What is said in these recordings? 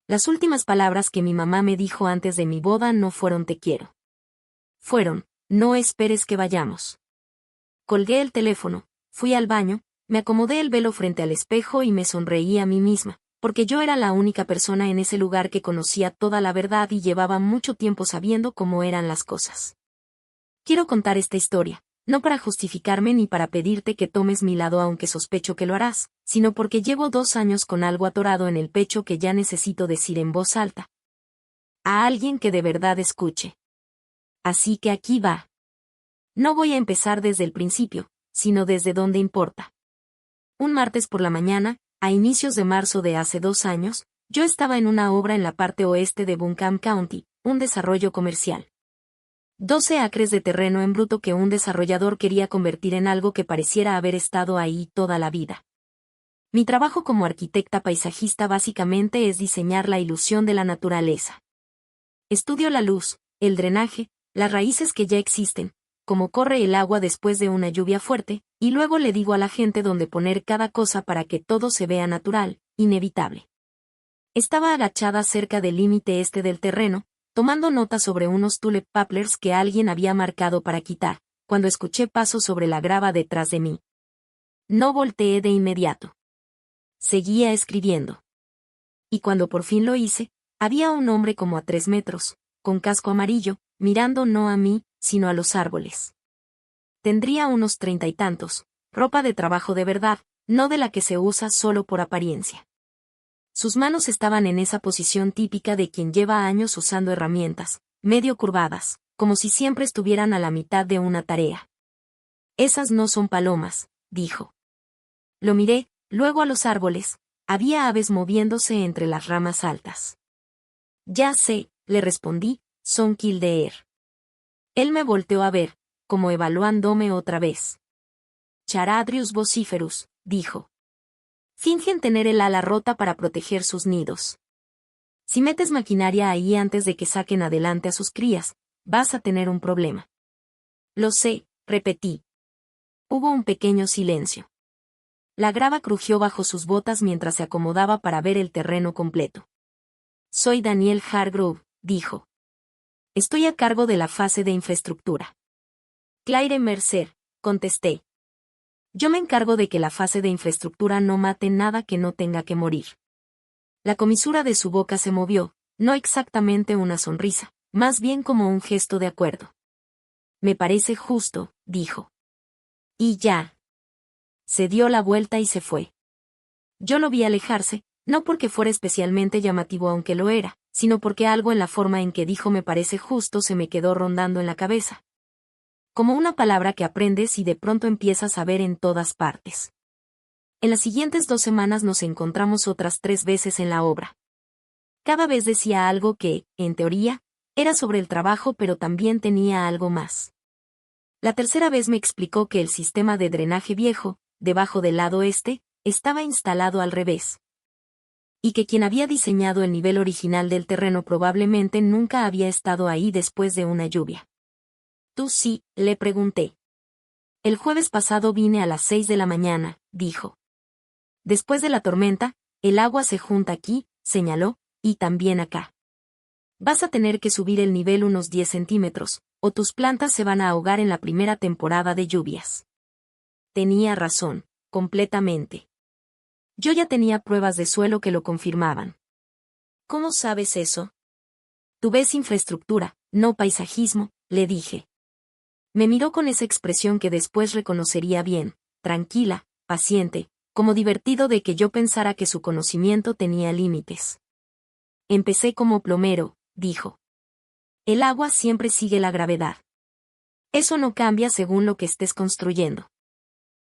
Las últimas palabras que mi mamá me dijo antes de mi boda no fueron te quiero. Fueron, no esperes que vayamos. Colgué el teléfono, fui al baño, me acomodé el velo frente al espejo y me sonreí a mí misma, porque yo era la única persona en ese lugar que conocía toda la verdad y llevaba mucho tiempo sabiendo cómo eran las cosas. Quiero contar esta historia, no para justificarme ni para pedirte que tomes mi lado aunque sospecho que lo harás, sino porque llevo 2 años con algo atorado en el pecho que ya necesito decir en voz alta. A alguien que de verdad escuche. Así que aquí va. No voy a empezar desde el principio, sino desde donde importa. Un martes por la mañana, a inicios de marzo de hace 2 años, yo estaba en una obra en la parte oeste de Buncombe County, un desarrollo comercial. 12 acres de terreno en bruto que un desarrollador quería convertir en algo que pareciera haber estado ahí toda la vida. Mi trabajo como arquitecta paisajista básicamente es diseñar la ilusión de la naturaleza. Estudio la luz, el drenaje, las raíces que ya existen, cómo corre el agua después de una lluvia fuerte, y luego le digo a la gente dónde poner cada cosa para que todo se vea natural, inevitable. Estaba agachada cerca del límite este del terreno, tomando nota sobre unos tulip poplars que alguien había marcado para quitar, cuando escuché pasos sobre la grava detrás de mí. No volteé de inmediato. Seguía escribiendo. Y cuando por fin lo hice, había un hombre como a 3 metros, con casco amarillo, mirando no a mí, sino a los árboles. Tendría unos 30 y tantos, ropa de trabajo de verdad, no de la que se usa solo por apariencia. Sus manos estaban en esa posición típica de quien lleva años usando herramientas, medio curvadas, como si siempre estuvieran a la mitad de una tarea. Esas no son palomas, dijo. Lo miré, luego a los árboles, había aves moviéndose entre las ramas altas. Ya sé, le respondí, son killdeer. Él me volteó a ver, como evaluándome otra vez. Charadrius vociferus, dijo. Fingen tener el ala rota para proteger sus nidos. Si metes maquinaria ahí antes de que saquen adelante a sus crías, vas a tener un problema. Lo sé, repetí. Hubo un pequeño silencio. La grava crujió bajo sus botas mientras se acomodaba para ver el terreno completo. Soy Daniel Hargrove, dijo. Estoy a cargo de la fase de infraestructura. Claire Mercer, contesté. Yo me encargo de que la fase de infraestructura no mate nada que no tenga que morir. La comisura de su boca se movió, no exactamente una sonrisa, más bien como un gesto de acuerdo. Me parece justo, dijo. Y ya. Se dio la vuelta y se fue. Yo lo vi alejarse, no porque fuera especialmente llamativo aunque lo era, sino porque algo en la forma en que dijo me parece justo se me quedó rondando en la cabeza. Como una palabra que aprendes y de pronto empiezas a ver en todas partes. En las siguientes 2 semanas nos encontramos otras 3 veces en la obra. Cada vez decía algo que, en teoría, era sobre el trabajo pero también tenía algo más. La tercera vez me explicó que el sistema de drenaje viejo, debajo del lado este, estaba instalado al revés. Y que quien había diseñado el nivel original del terreno probablemente nunca había estado ahí después de una lluvia. ¿Tú sí?, le pregunté. El jueves pasado vine a las 6 de la mañana, dijo. Después de la tormenta, el agua se junta aquí, señaló, y también acá. Vas a tener que subir el nivel unos 10 centímetros, o tus plantas se van a ahogar en la primera temporada de lluvias. Tenía razón, completamente. Yo ya tenía pruebas de suelo que lo confirmaban. ¿Cómo sabes eso? Tú ves infraestructura, no paisajismo, le dije. Me miró con esa expresión que después reconocería bien, tranquila, paciente, como divertido de que yo pensara que su conocimiento tenía límites. Empecé como plomero, dijo. El agua siempre sigue la gravedad. Eso no cambia según lo que estés construyendo.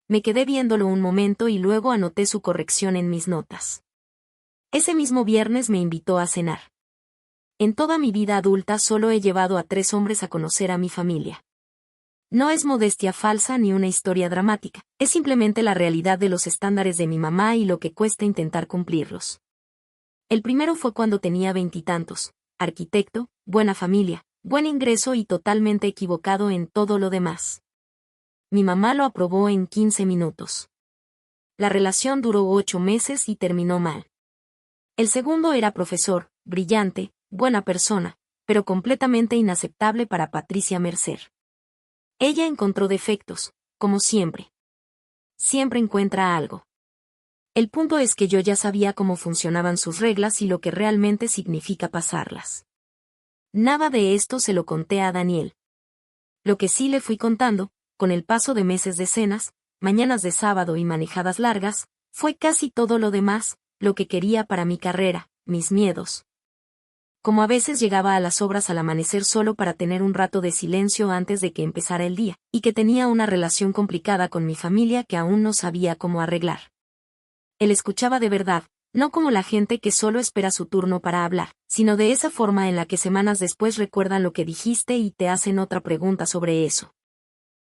Me quedé viéndolo un momento y luego anoté su corrección en mis notas. Ese mismo viernes me invitó a cenar. En toda mi vida adulta solo he llevado a 3 hombres a conocer a mi familia. No es modestia falsa ni una historia dramática, es simplemente la realidad de los estándares de mi mamá y lo que cuesta intentar cumplirlos. El primero fue cuando tenía 20 y tantos, arquitecto, buena familia, buen ingreso y totalmente equivocado en todo lo demás. Mi mamá lo aprobó en 15 minutos. La relación duró 8 meses y terminó mal. El segundo era profesor, brillante, buena persona, pero completamente inaceptable para Patricia Mercer. Ella encontró defectos, como siempre. Siempre encuentra algo. El punto es que yo ya sabía cómo funcionaban sus reglas y lo que realmente significa pasarlas. Nada de esto se lo conté a Daniel. Lo que sí le fui contando, con el paso de meses de cenas, mañanas de sábado y manejadas largas, fue casi todo lo demás, lo que quería para mi carrera, mis miedos. Como a veces llegaba a las obras al amanecer solo para tener un rato de silencio antes de que empezara el día, y que tenía una relación complicada con mi familia que aún no sabía cómo arreglar. Él escuchaba de verdad, no como la gente que solo espera su turno para hablar, sino de esa forma en la que semanas después recuerdan lo que dijiste y te hacen otra pregunta sobre eso.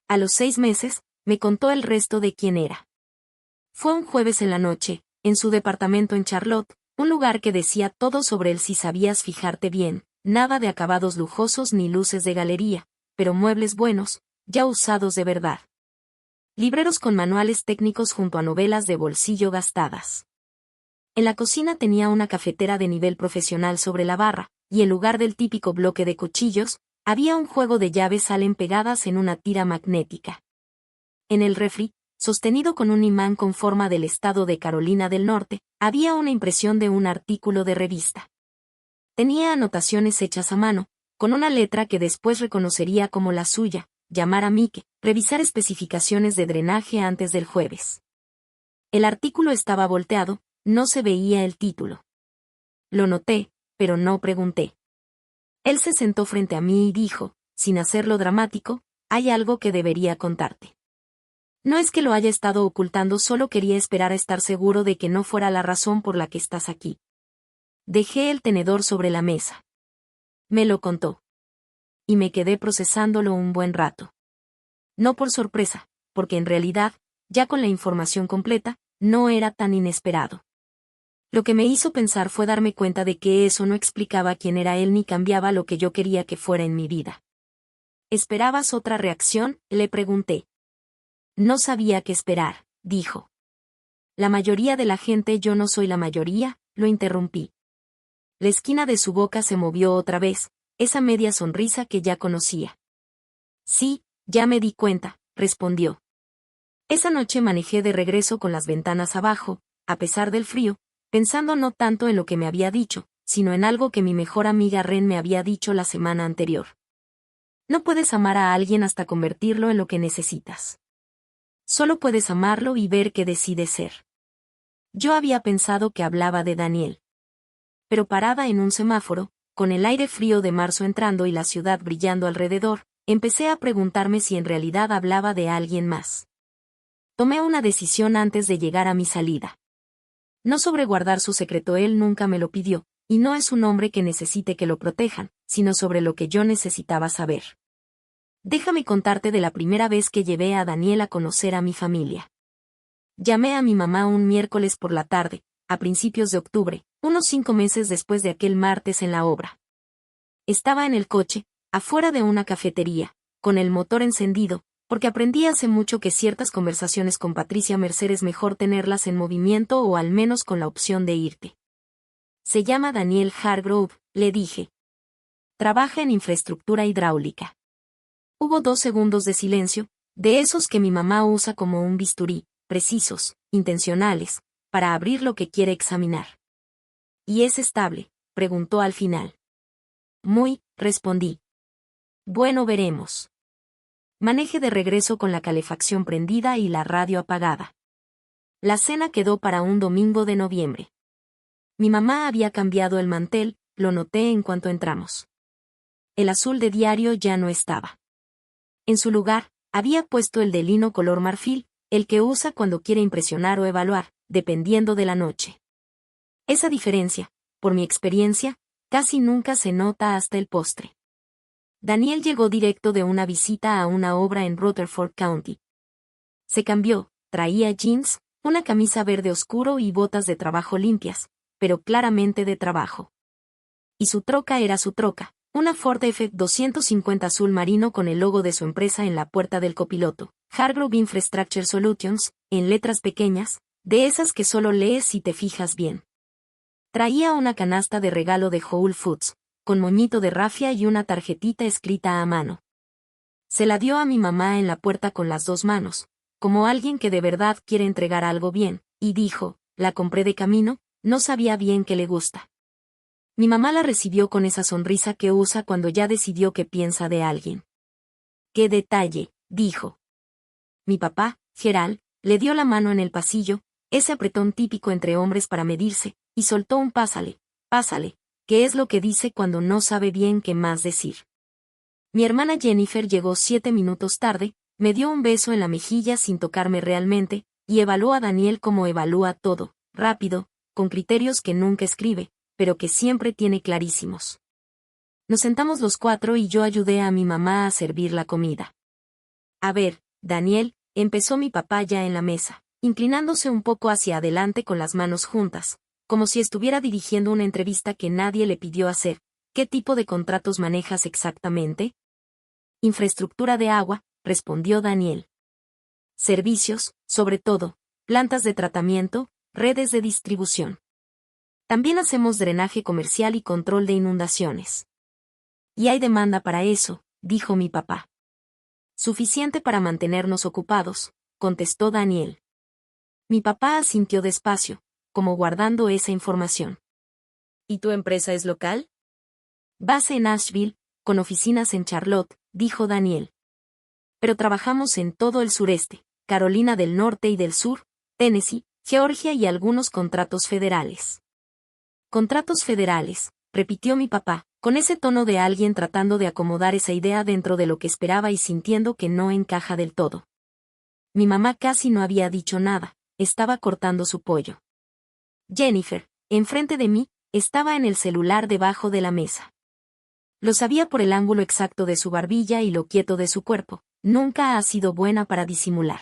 A los 6 meses, me contó el resto de quién era. Fue un jueves en la noche, en su departamento en Charlotte, un lugar que decía todo sobre él si sabías fijarte bien, nada de acabados lujosos ni luces de galería, pero muebles buenos, ya usados de verdad. Libreros con manuales técnicos junto a novelas de bolsillo gastadas. En la cocina tenía una cafetera de nivel profesional sobre la barra, y en lugar del típico bloque de cuchillos, había un juego de llaves Allen pegadas en una tira magnética. En el refri, sostenido con un imán con forma del estado de Carolina del Norte, había una impresión de un artículo de revista. Tenía anotaciones hechas a mano, con una letra que después reconocería como la suya, llamar a Mike, revisar especificaciones de drenaje antes del jueves. El artículo estaba volteado, no se veía el título. Lo noté, pero no pregunté. Él se sentó frente a mí y dijo, sin hacerlo dramático, hay algo que debería contarte. No es que lo haya estado ocultando, solo quería esperar a estar seguro de que no fuera la razón por la que estás aquí. Dejé el tenedor sobre la mesa. Me lo contó. Y me quedé procesándolo un buen rato. No por sorpresa, porque en realidad, ya con la información completa, no era tan inesperado. Lo que me hizo pensar fue darme cuenta de que eso no explicaba quién era él ni cambiaba lo que yo quería que fuera en mi vida. ¿Esperabas otra reacción?, le pregunté. No sabía qué esperar, dijo. La mayoría de la gente, yo no soy la mayoría, lo interrumpí. La esquina de su boca se movió otra vez, esa media sonrisa que ya conocía. Sí, ya me di cuenta, respondió. Esa noche manejé de regreso con las ventanas abajo, a pesar del frío, pensando no tanto en lo que me había dicho, sino en algo que mi mejor amiga Ren me había dicho la semana anterior. No puedes amar a alguien hasta convertirlo en lo que necesitas. Solo puedes amarlo y ver qué decide ser. Yo había pensado que hablaba de Daniel. Pero parada en un semáforo, con el aire frío de marzo entrando y la ciudad brillando alrededor, empecé a preguntarme si en realidad hablaba de alguien más. Tomé una decisión antes de llegar a mi salida. No sobre guardar su secreto, él nunca me lo pidió, y no es un hombre que necesite que lo protejan, sino sobre lo que yo necesitaba saber. Déjame contarte de la primera vez que llevé a Daniel a conocer a mi familia. Llamé a mi mamá un miércoles por la tarde, a principios de octubre, unos 5 meses después de aquel martes en la obra. Estaba en el coche, afuera de una cafetería, con el motor encendido, porque aprendí hace mucho que ciertas conversaciones con Patricia Mercer es mejor tenerlas en movimiento o al menos con la opción de irte. Se llama Daniel Hargrove, le dije. Trabaja en infraestructura hidráulica. Hubo 2 segundos de silencio, de esos que mi mamá usa como un bisturí, precisos, intencionales, para abrir lo que quiere examinar. ¿Y es estable?, preguntó al final. Muy, respondí. Bueno, veremos. Manejé de regreso con la calefacción prendida y la radio apagada. La cena quedó para un domingo de noviembre. Mi mamá había cambiado el mantel, lo noté en cuanto entramos. El azul de diario ya no estaba. En su lugar, había puesto el de lino color marfil, el que usa cuando quiere impresionar o evaluar, dependiendo de la noche. Esa diferencia, por mi experiencia, casi nunca se nota hasta el postre. Daniel llegó directo de una visita a una obra en Rutherford County. Se cambió, traía jeans, una camisa verde oscuro y botas de trabajo limpias, pero claramente de trabajo. Y su troca era su troca, una Ford F-250 azul marino con el logo de su empresa en la puerta del copiloto, Hargrove Infrastructure Solutions, en letras pequeñas, de esas que solo lees si te fijas bien. Traía una canasta de regalo de Whole Foods, con moñito de rafia y una tarjetita escrita a mano. Se la dio a mi mamá en la puerta con las dos manos, como alguien que de verdad quiere entregar algo bien, y dijo, la compré de camino, no sabía bien qué le gusta. Mi mamá la recibió con esa sonrisa que usa cuando ya decidió qué piensa de alguien. ¡Qué detalle!, dijo. Mi papá, Gerald, le dio la mano en el pasillo, ese apretón típico entre hombres para medirse, y soltó un pásale, que es lo que dice cuando no sabe bien qué más decir. Mi hermana Jennifer llegó 7 minutos tarde, me dio un beso en la mejilla sin tocarme realmente, y evaluó a Daniel como evalúa todo, rápido, con criterios que nunca escribe, pero que siempre tiene clarísimos. Nos sentamos los 4 y yo ayudé a mi mamá a servir la comida. A ver, Daniel, empezó mi papá ya en la mesa, inclinándose un poco hacia adelante con las manos juntas, como si estuviera dirigiendo una entrevista que nadie le pidió hacer. ¿Qué tipo de contratos manejas exactamente? Infraestructura de agua, respondió Daniel. Servicios, sobre todo, plantas de tratamiento, redes de distribución. También hacemos drenaje comercial y control de inundaciones. Y hay demanda para eso, dijo mi papá. Suficiente para mantenernos ocupados, contestó Daniel. Mi papá asintió despacio, como guardando esa información. ¿Y tu empresa es local? Base en Asheville, con oficinas en Charlotte, dijo Daniel. Pero trabajamos en todo el sureste, Carolina del Norte y del Sur, Tennessee, Georgia y algunos contratos federales. Contratos federales, repitió mi papá, con ese tono de alguien tratando de acomodar esa idea dentro de lo que esperaba y sintiendo que no encaja del todo. Mi mamá casi no había dicho nada, estaba cortando su pollo. Jennifer, enfrente de mí, estaba en el celular debajo de la mesa. Lo sabía por el ángulo exacto de su barbilla y lo quieto de su cuerpo, nunca ha sido buena para disimular.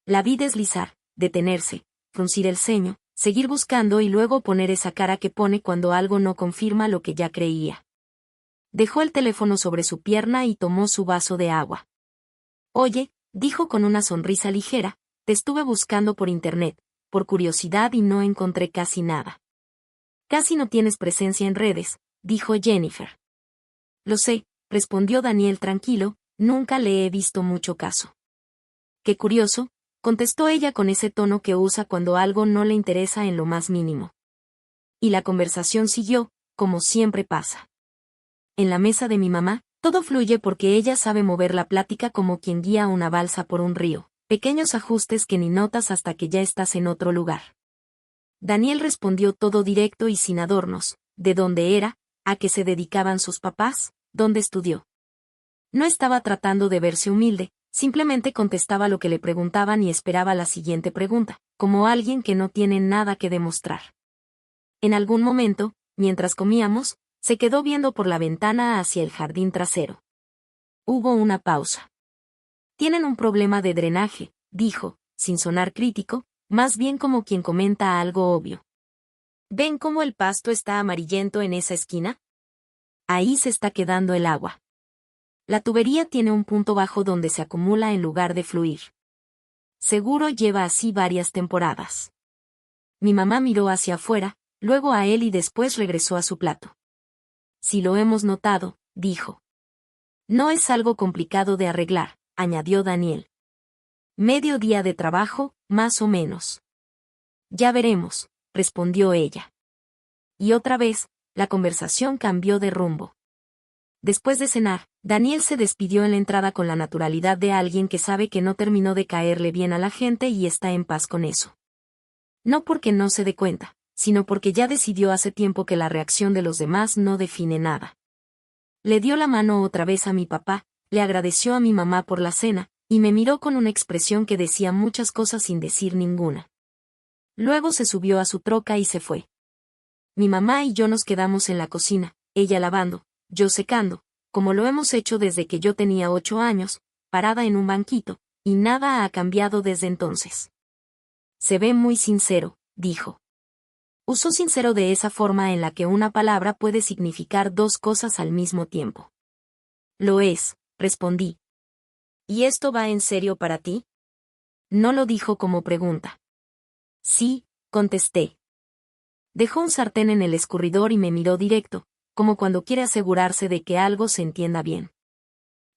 La vi deslizar, detenerse, fruncir el ceño, seguir buscando y luego poner esa cara que pone cuando algo no confirma lo que ya creía. Dejó el teléfono sobre su pierna y tomó su vaso de agua. Oye, dijo con una sonrisa ligera, te estuve buscando por internet, por curiosidad y no encontré casi nada. Casi no tienes presencia en redes, dijo Jennifer. Lo sé, respondió Daniel tranquilo, nunca le he visto mucho caso. Qué curioso, contestó ella con ese tono que usa cuando algo no le interesa en lo más mínimo. Y la conversación siguió, como siempre pasa. En la mesa de mi mamá, todo fluye porque ella sabe mover la plática como quien guía una balsa por un río, pequeños ajustes que ni notas hasta que ya estás en otro lugar. Daniel respondió todo directo y sin adornos, de dónde era, a qué se dedicaban sus papás, dónde estudió. No estaba tratando de verse humilde, simplemente contestaba lo que le preguntaban y esperaba la siguiente pregunta, como alguien que no tiene nada que demostrar. En algún momento, mientras comíamos, se quedó viendo por la ventana hacia el jardín trasero. Hubo una pausa. Tienen un problema de drenaje, dijo, sin sonar crítico, más bien como quien comenta algo obvio. ¿Ven cómo el pasto está amarillento en esa esquina? Ahí se está quedando el agua. La tubería tiene un punto bajo donde se acumula en lugar de fluir. Seguro lleva así varias temporadas. Mi mamá miró hacia afuera, luego a él y después regresó a su plato. Si lo hemos notado, dijo. No es algo complicado de arreglar, añadió Daniel. Medio día de trabajo, más o menos. Ya veremos, respondió ella. Y otra vez, la conversación cambió de rumbo. Después de cenar, Daniel se despidió en la entrada con la naturalidad de alguien que sabe que no terminó de caerle bien a la gente y está en paz con eso. No porque no se dé cuenta, sino porque ya decidió hace tiempo que la reacción de los demás no define nada. Le dio la mano otra vez a mi papá, le agradeció a mi mamá por la cena, y me miró con una expresión que decía muchas cosas sin decir ninguna. Luego se subió a su troca y se fue. Mi mamá y yo nos quedamos en la cocina, ella lavando, yo secando, como lo hemos hecho desde que yo tenía 8 años, parada en un banquito, y nada ha cambiado desde entonces. Se ve muy sincero, dijo. Usó sincero de esa forma en la que una palabra puede significar dos cosas al mismo tiempo. Lo es, respondí. ¿Y esto va en serio para ti? No lo dijo como pregunta. Sí, contesté. Dejó un sartén en el escurridor y me miró directo, como cuando quiere asegurarse de que algo se entienda bien.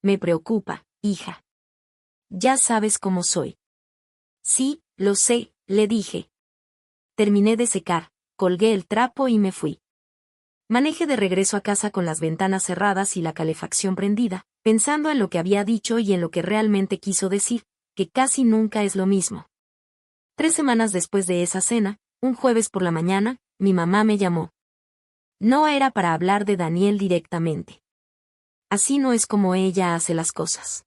Me preocupa, hija. Ya sabes cómo soy. Sí, lo sé, le dije. Terminé de secar, colgué el trapo y me fui. Manejé de regreso a casa con las ventanas cerradas y la calefacción prendida, pensando en lo que había dicho y en lo que realmente quiso decir, que casi nunca es lo mismo. 3 semanas después de esa cena, un jueves por la mañana, mi mamá me llamó. No era para hablar de Daniel directamente. Así no es como ella hace las cosas.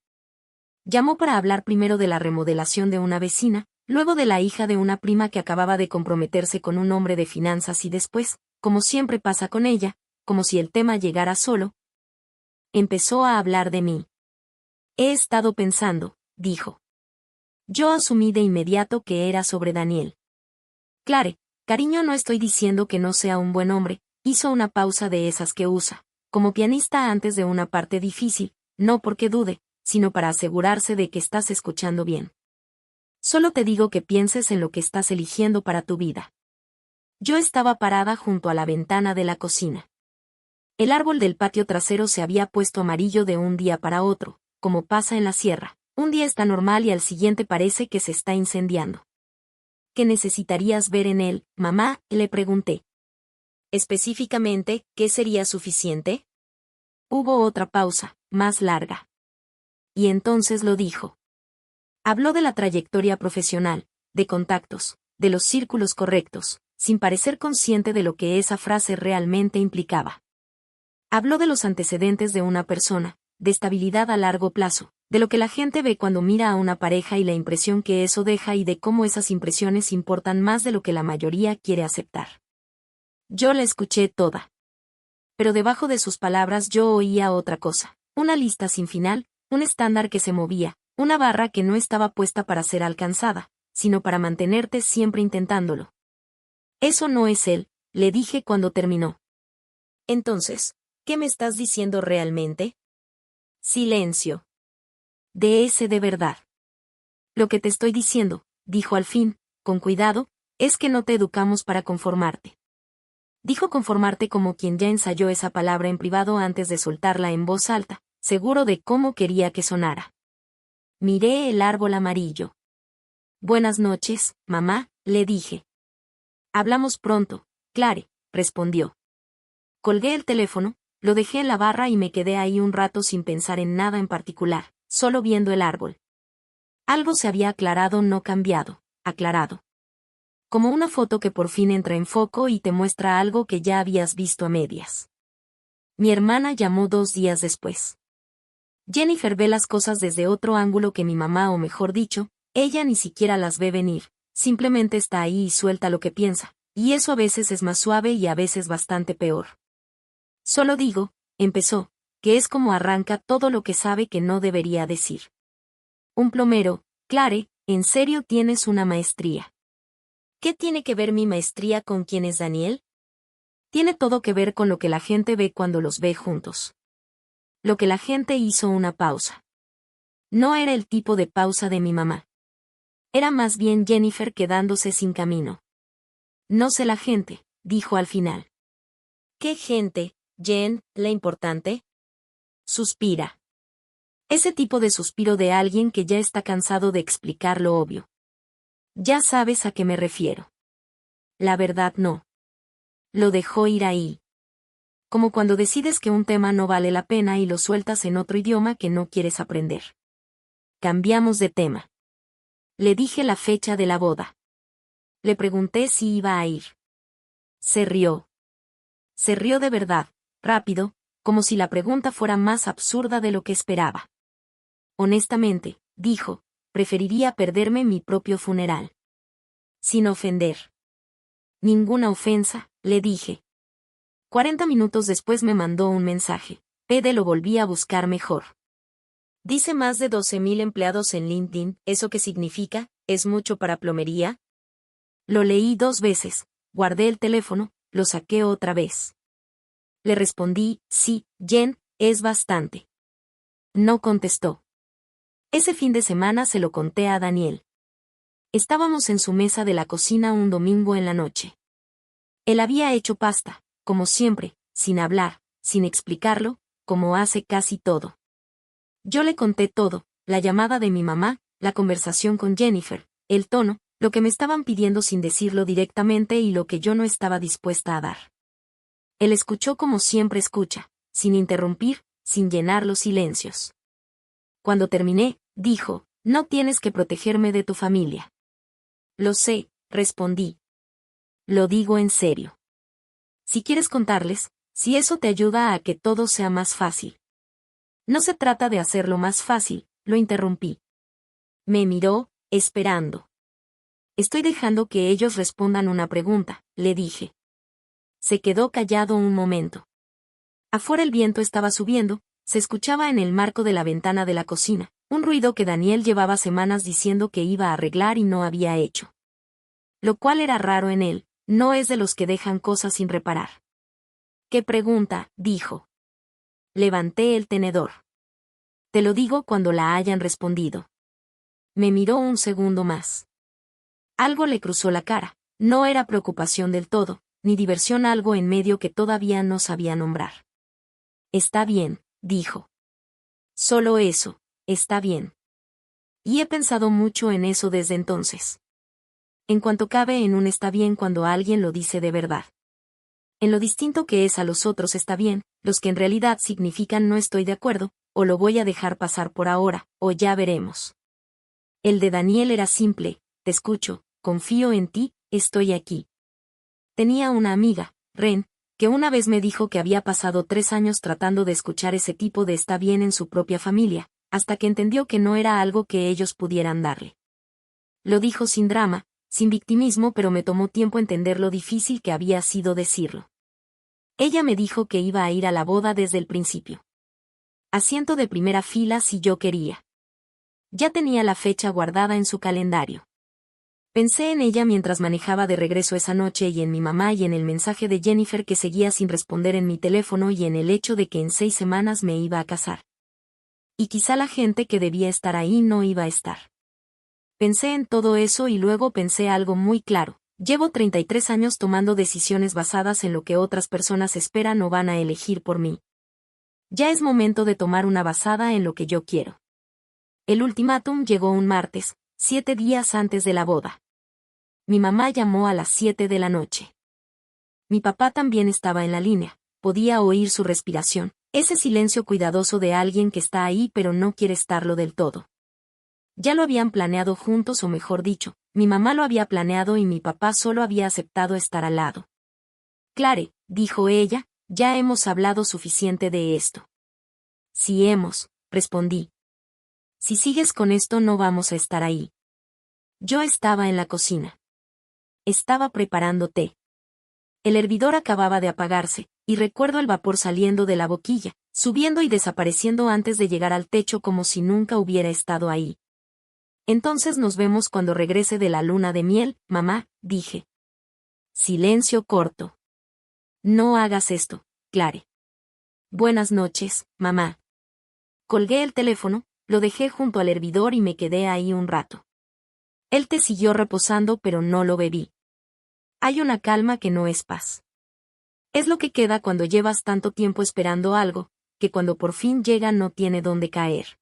Llamó para hablar primero de la remodelación de una vecina, luego de la hija de una prima que acababa de comprometerse con un hombre de finanzas y después, como siempre pasa con ella, como si el tema llegara solo, empezó a hablar de mí. He estado pensando, dijo. Yo asumí de inmediato que era sobre Daniel. Claro, cariño, no estoy diciendo que no sea un buen hombre, hizo una pausa de esas que usa, como pianista antes de una parte difícil, no porque dude, sino para asegurarse de que estás escuchando bien. Solo te digo que pienses en lo que estás eligiendo para tu vida. Yo estaba parada junto a la ventana de la cocina. El árbol del patio trasero se había puesto amarillo de un día para otro, como pasa en la sierra. Un día está normal y al siguiente parece que se está incendiando. ¿Qué necesitarías ver en él, mamá?, le pregunté. Específicamente, ¿qué sería suficiente? Hubo otra pausa, más larga. Y entonces lo dijo. Habló de la trayectoria profesional, de contactos, de los círculos correctos, sin parecer consciente de lo que esa frase realmente implicaba. Habló de los antecedentes de una persona, de estabilidad a largo plazo, de lo que la gente ve cuando mira a una pareja y la impresión que eso deja y de cómo esas impresiones importan más de lo que la mayoría quiere aceptar. Yo la escuché toda. Pero debajo de sus palabras yo oía otra cosa, una lista sin final, un estándar que se movía, una barra que no estaba puesta para ser alcanzada, sino para mantenerte siempre intentándolo. Eso no es él, le dije cuando terminó. Entonces, ¿qué me estás diciendo realmente? Silencio. De ese de verdad. Lo que te estoy diciendo, dijo al fin, con cuidado, es que no te educamos para conformarte. Dijo conformarte como quien ya ensayó esa palabra en privado antes de soltarla en voz alta, seguro de cómo quería que sonara. Miré el árbol amarillo. Buenas noches, mamá, le dije. Hablamos pronto, Clare, respondió. Colgué el teléfono, lo dejé en la barra y me quedé ahí un rato sin pensar en nada en particular, solo viendo el árbol. Algo se había aclarado, no cambiado, aclarado. Como una foto que por fin entra en foco y te muestra algo que ya habías visto a medias. Mi hermana llamó 2 días después. Jennifer ve las cosas desde otro ángulo que mi mamá, o mejor dicho, ella ni siquiera las ve venir, simplemente está ahí y suelta lo que piensa, y eso a veces es más suave y a veces bastante peor. Solo digo, empezó, que es como arranca todo lo que sabe que no debería decir. Un plomero, Clare, ¿en serio tienes una maestría? ¿Qué tiene que ver mi maestría con quién es Daniel? Tiene todo que ver con lo que la gente ve cuando los ve juntos. Lo que la gente hizo una pausa. No era el tipo de pausa de mi mamá. Era más bien Jennifer quedándose sin camino. No sé la gente, dijo al final. ¿Qué gente, Jen, la importante? Suspira. Ese tipo de suspiro de alguien que ya está cansado de explicar lo obvio. Ya sabes a qué me refiero. La verdad no. Lo dejó ir ahí. Como cuando decides que un tema no vale la pena y lo sueltas en otro idioma que no quieres aprender. Cambiamos de tema. Le dije la fecha de la boda. Le pregunté si iba a ir. Se rió. Se rió de verdad, rápido, como si la pregunta fuera más absurda de lo que esperaba. Honestamente, dijo, preferiría perderme mi propio funeral. Sin ofender. Ninguna ofensa, le dije. 40 minutos después me mandó un mensaje. Pede lo volví a buscar mejor. Dice más de 12,000 empleados en LinkedIn, ¿eso qué significa? ¿Es mucho para plomería? Lo leí 2 veces, guardé el teléfono, lo saqué otra vez. Le respondí, sí, Jen, es bastante. No contestó. Ese fin de semana se lo conté a Daniel. Estábamos en su mesa de la cocina un domingo en la noche. Él había hecho pasta, como siempre, sin hablar, sin explicarlo, como hace casi todo. Yo le conté todo, la llamada de mi mamá, la conversación con Jennifer, el tono, lo que me estaban pidiendo sin decirlo directamente y lo que yo no estaba dispuesta a dar. Él escuchó como siempre escucha, sin interrumpir, sin llenar los silencios. Cuando terminé, dijo, no tienes que protegerme de tu familia. Lo sé, respondí. Lo digo en serio. Si quieres contarles, si eso te ayuda a que todo sea más fácil. No se trata de hacerlo más fácil, lo interrumpí. Me miró, esperando. Estoy dejando que ellos respondan una pregunta, le dije. Se quedó callado un momento. Afuera el viento estaba subiendo, se escuchaba en el marco de la ventana de la cocina, un ruido que Daniel llevaba semanas diciendo que iba a arreglar y no había hecho. Lo cual era raro en él, no es de los que dejan cosas sin reparar. ¿Qué pregunta?, dijo. Levanté el tenedor. Te lo digo cuando la hayan respondido. Me miró un segundo más. Algo le cruzó la cara, no era preocupación del todo, ni diversión, algo en medio que todavía no sabía nombrar. Está bien, dijo. Solo eso, está bien. Y he pensado mucho en eso desde entonces. En cuanto cabe en un está bien cuando alguien lo dice de verdad. En lo distinto que es a los otros está bien, los que en realidad significan no estoy de acuerdo, o lo voy a dejar pasar por ahora, o ya veremos. El de Daniel era simple, te escucho, confío en ti, estoy aquí. Tenía una amiga, Ren, que una vez me dijo que había pasado 3 años tratando de escuchar ese tipo de está bien en su propia familia, hasta que entendió que no era algo que ellos pudieran darle. Lo dijo sin drama, sin victimismo, pero me tomó tiempo entender lo difícil que había sido decirlo. Ella me dijo que iba a ir a la boda desde el principio. Asiento de primera fila si yo quería. Ya tenía la fecha guardada en su calendario. Pensé en ella mientras manejaba de regreso esa noche y en mi mamá y en el mensaje de Jennifer que seguía sin responder en mi teléfono y en el hecho de que en 6 semanas me iba a casar. Y quizá la gente que debía estar ahí no iba a estar. Pensé en todo eso y luego pensé algo muy claro. Llevo 33 años tomando decisiones basadas en lo que otras personas esperan o van a elegir por mí. Ya es momento de tomar una basada en lo que yo quiero. El ultimátum llegó un martes, 7 días antes de la boda. Mi mamá llamó a las 7 de la noche. Mi papá también estaba en la línea, podía oír su respiración, ese silencio cuidadoso de alguien que está ahí pero no quiere estarlo del todo. Ya lo habían planeado juntos, o mejor dicho, mi mamá lo había planeado y mi papá solo había aceptado estar al lado. Clare, dijo ella, ya hemos hablado suficiente de esto. Sí hemos, respondí. Si sigues con esto no vamos a estar ahí. Yo estaba en la cocina. Estaba preparando té. El hervidor acababa de apagarse, y recuerdo el vapor saliendo de la boquilla, subiendo y desapareciendo antes de llegar al techo como si nunca hubiera estado ahí. Entonces nos vemos cuando regrese de la luna de miel, mamá, dije. Silencio corto. No hagas esto, Clare. Buenas noches, mamá. Colgué el teléfono, lo dejé junto al hervidor y me quedé ahí un rato. El té siguió reposando pero no lo bebí. Hay una calma que no es paz. Es lo que queda cuando llevas tanto tiempo esperando algo, que cuando por fin llega no tiene dónde caer.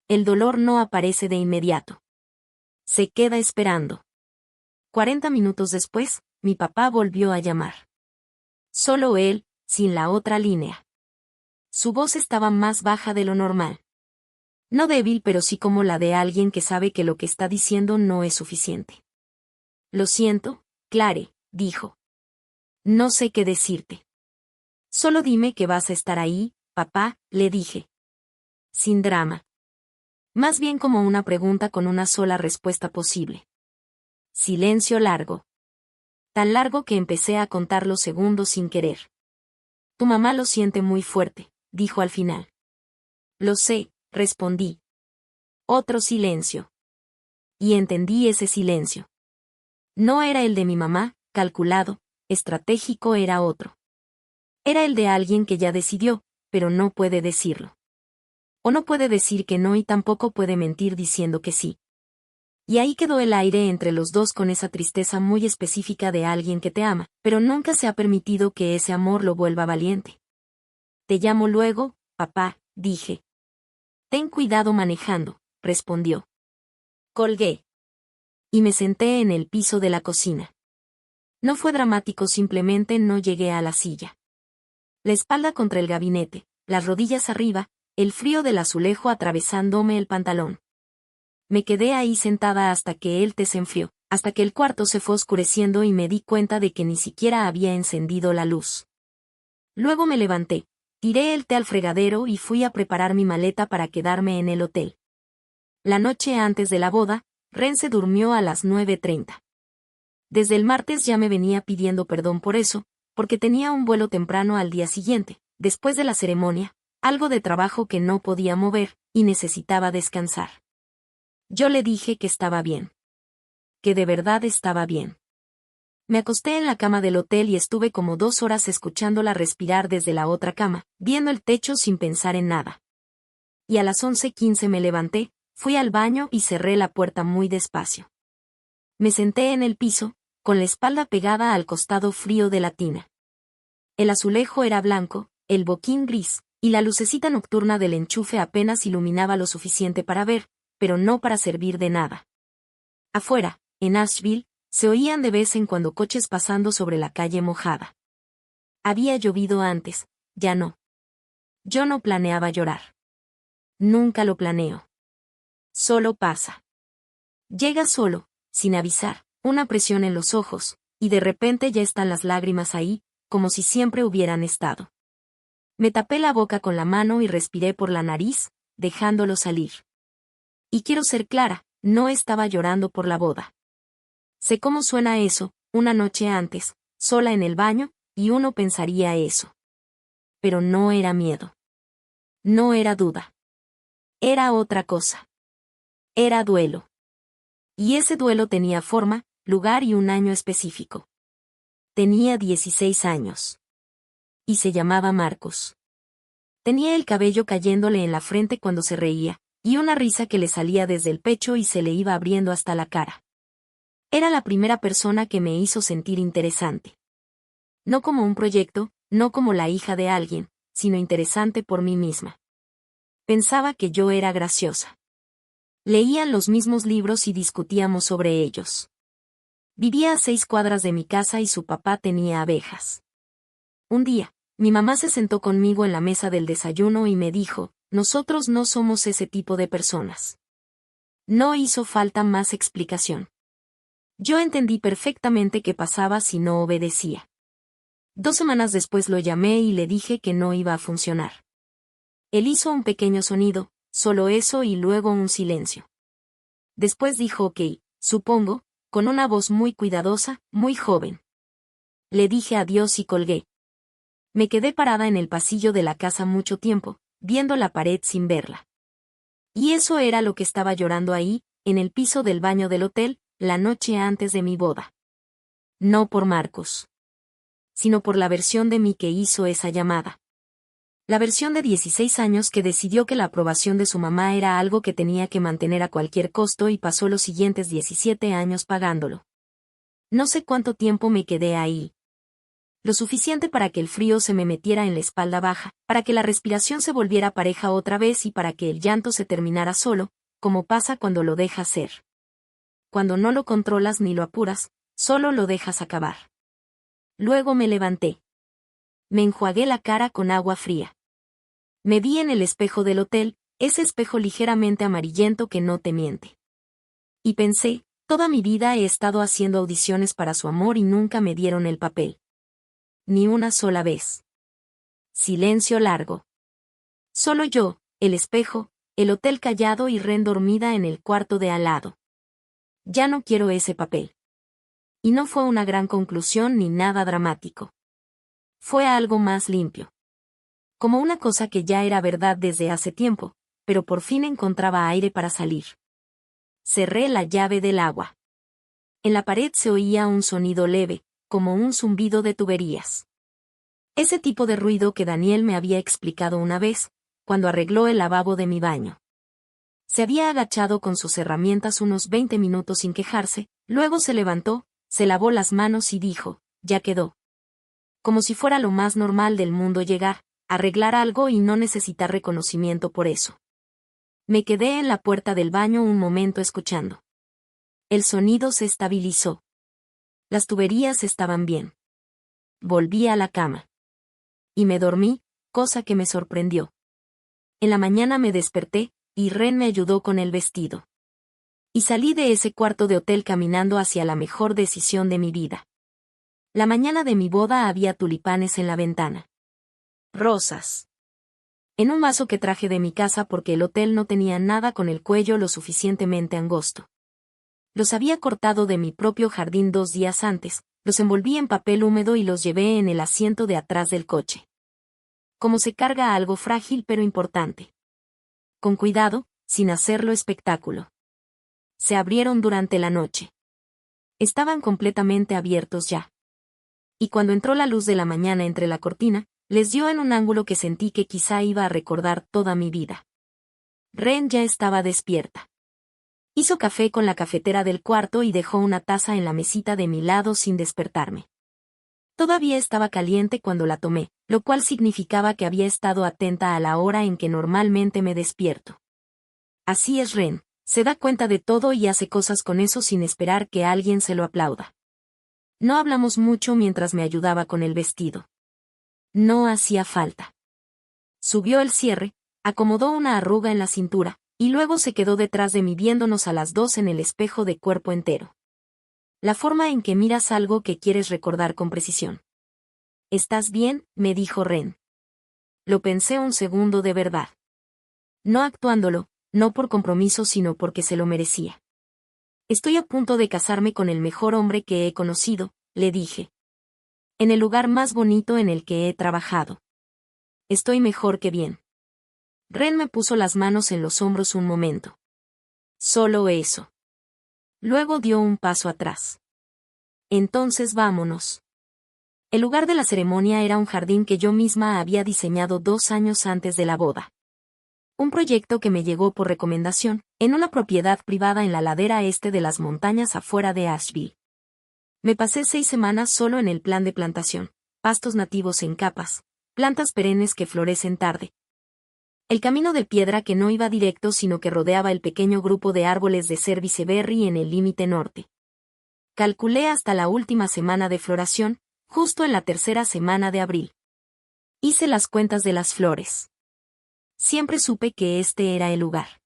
El dolor no aparece de inmediato. Se queda esperando. 40 minutos después, mi papá volvió a llamar. Solo él, sin la otra línea. Su voz estaba más baja de lo normal. No débil, pero sí como la de alguien que sabe que lo que está diciendo no es suficiente. Lo siento, Clare, dijo. No sé qué decirte. Solo dime que vas a estar ahí, papá, le dije. Sin drama. Más bien como una pregunta con una sola respuesta posible. Silencio largo. Tan largo que empecé a contar los segundos sin querer. Tu mamá lo siente muy fuerte, dijo al final. Lo sé, respondí. Otro silencio. Y entendí ese silencio. No era el de mi mamá, calculado, estratégico, era otro. Era el de alguien que ya decidió, pero no puede decirlo. O no puede decir que no y tampoco puede mentir diciendo que sí. Y ahí quedó el aire entre los dos con esa tristeza muy específica de alguien que te ama, pero nunca se ha permitido que ese amor lo vuelva valiente. Te llamo luego, papá, dije. Ten cuidado manejando, respondió. Colgué. Y me senté en el piso de la cocina. No fue dramático, simplemente no llegué a la silla. La espalda contra el gabinete, las rodillas arriba, el frío del azulejo atravesándome el pantalón. Me quedé ahí sentada hasta que el té se enfrió, hasta que el cuarto se fue oscureciendo y me di cuenta de que ni siquiera había encendido la luz. Luego me levanté, tiré el té al fregadero y fui a preparar mi maleta para quedarme en el hotel. La noche antes de la boda, Ren se durmió a las 9:30. Desde el martes ya me venía pidiendo perdón por eso, porque tenía un vuelo temprano al día siguiente, después de la ceremonia, algo de trabajo que no podía mover, y necesitaba descansar. Yo le dije que estaba bien. Que de verdad estaba bien. Me acosté en la cama del hotel y estuve como 2 horas escuchándola respirar desde la otra cama, viendo el techo sin pensar en nada. Y a las 11:15 me levanté, fui al baño y cerré la puerta muy despacio. Me senté en el piso, con la espalda pegada al costado frío de la tina. El azulejo era blanco, el boquín gris, y la lucecita nocturna del enchufe apenas iluminaba lo suficiente para ver, pero no para servir de nada. Afuera, en Asheville, se oían de vez en cuando coches pasando sobre la calle mojada. Había llovido antes, ya no. Yo no planeaba llorar. Nunca lo planeo. Solo pasa. Llega solo, sin avisar, una presión en los ojos, y de repente ya están las lágrimas ahí, como si siempre hubieran estado. Me tapé la boca con la mano y respiré por la nariz, dejándolo salir. Y quiero ser clara, no estaba llorando por la boda. Sé cómo suena eso, una noche antes, sola en el baño, y uno pensaría eso. Pero no era miedo. No era duda. Era otra cosa. Era duelo. Y ese duelo tenía forma, lugar y un año específico. Tenía 16 años. Y se llamaba Marcos. Tenía el cabello cayéndole en la frente cuando se reía, y una risa que le salía desde el pecho y se le iba abriendo hasta la cara. Era la primera persona que me hizo sentir interesante. No como un proyecto, no como la hija de alguien, sino interesante por mí misma. Pensaba que yo era graciosa. Leían los mismos libros y discutíamos sobre ellos. Vivía a 6 cuadras de mi casa y su papá tenía abejas. Un día, mi mamá se sentó conmigo en la mesa del desayuno y me dijo, nosotros no somos ese tipo de personas. No hizo falta más explicación. Yo entendí perfectamente qué pasaba si no obedecía. 2 semanas después lo llamé y le dije que no iba a funcionar. Él hizo un pequeño sonido, solo eso y luego un silencio. Después dijo ok, supongo, con una voz muy cuidadosa, muy joven. Le dije adiós y colgué. Me quedé parada en el pasillo de la casa mucho tiempo, viendo la pared sin verla. Y eso era lo que estaba llorando ahí, en el piso del baño del hotel, la noche antes de mi boda. No por Marcos. Sino por la versión de mí que hizo esa llamada. La versión de 16 años que decidió que la aprobación de su mamá era algo que tenía que mantener a cualquier costo y pasó los siguientes 17 años pagándolo. No sé cuánto tiempo me quedé ahí. Lo suficiente para que el frío se me metiera en la espalda baja, para que la respiración se volviera pareja otra vez y para que el llanto se terminara solo, como pasa cuando lo dejas ser. Cuando no lo controlas ni lo apuras, solo lo dejas acabar. Luego me levanté. Me enjuagué la cara con agua fría. Me vi en el espejo del hotel, ese espejo ligeramente amarillento que no te miente. Y pensé, toda mi vida he estado haciendo audiciones para su amor y nunca me dieron el papel. Ni una sola vez. Silencio largo. Solo yo, el espejo, el hotel callado y Ren dormida en el cuarto de al lado. Ya no quiero ese papel. Y no fue una gran conclusión ni nada dramático. Fue algo más limpio. Como una cosa que ya era verdad desde hace tiempo, pero por fin encontraba aire para salir. Cerré la llave del agua. En la pared se oía un sonido leve, como un zumbido de tuberías. Ese tipo de ruido que Daniel me había explicado una vez, cuando arregló el lavabo de mi baño. Se había agachado con sus herramientas unos 20 minutos sin quejarse, luego se levantó, se lavó las manos y dijo, ya quedó. Como si fuera lo más normal del mundo llegar, arreglar algo y no necesitar reconocimiento por eso. Me quedé en la puerta del baño un momento escuchando. El sonido se estabilizó. Las tuberías estaban bien. Volví a la cama. Y me dormí, cosa que me sorprendió. En la mañana me desperté, y Ren me ayudó con el vestido. Y salí de ese cuarto de hotel caminando hacia la mejor decisión de mi vida. La mañana de mi boda había tulipanes en la ventana. Rosas. En un vaso que traje de mi casa porque el hotel no tenía nada con el cuello lo suficientemente angosto. Los había cortado de mi propio jardín 2 días antes, los envolví en papel húmedo y los llevé en el asiento de atrás del coche. Como se carga algo frágil pero importante. Con cuidado, sin hacerlo espectáculo. Se abrieron durante la noche. Estaban completamente abiertos ya. Y cuando entró la luz de la mañana entre la cortina, les dio en un ángulo que sentí que quizá iba a recordar toda mi vida. Ren ya estaba despierta. Hizo café con la cafetera del cuarto y dejó una taza en la mesita de mi lado sin despertarme. Todavía estaba caliente cuando la tomé, lo cual significaba que había estado atenta a la hora en que normalmente me despierto. Así es Ren, se da cuenta de todo y hace cosas con eso sin esperar que alguien se lo aplauda. No hablamos mucho mientras me ayudaba con el vestido. No hacía falta. Subió el cierre, acomodó una arruga en la cintura, y luego se quedó detrás de mí viéndonos a las dos en el espejo de cuerpo entero. La forma en que miras algo que quieres recordar con precisión. ¿Estás bien?, me dijo Ren. Lo pensé un segundo de verdad. No actuándolo, no por compromiso sino porque se lo merecía. Estoy a punto de casarme con el mejor hombre que he conocido, le dije. En el lugar más bonito en el que he trabajado. Estoy mejor que bien. Ren me puso las manos en los hombros un momento. Solo eso. Luego dio un paso atrás. Entonces vámonos. El lugar de la ceremonia era un jardín que yo misma había diseñado 2 años antes de la boda. Un proyecto que me llegó por recomendación, en una propiedad privada en la ladera este de las montañas afuera de Asheville. Me pasé 6 semanas solo en el plan de plantación, pastos nativos en capas, plantas perennes que florecen tarde. El camino de piedra que no iba directo sino que rodeaba el pequeño grupo de árboles de Serviceberry en el límite norte. Calculé hasta la última semana de floración, justo en la 3ª semana de abril. Hice las cuentas de las flores. Siempre supe que este era el lugar.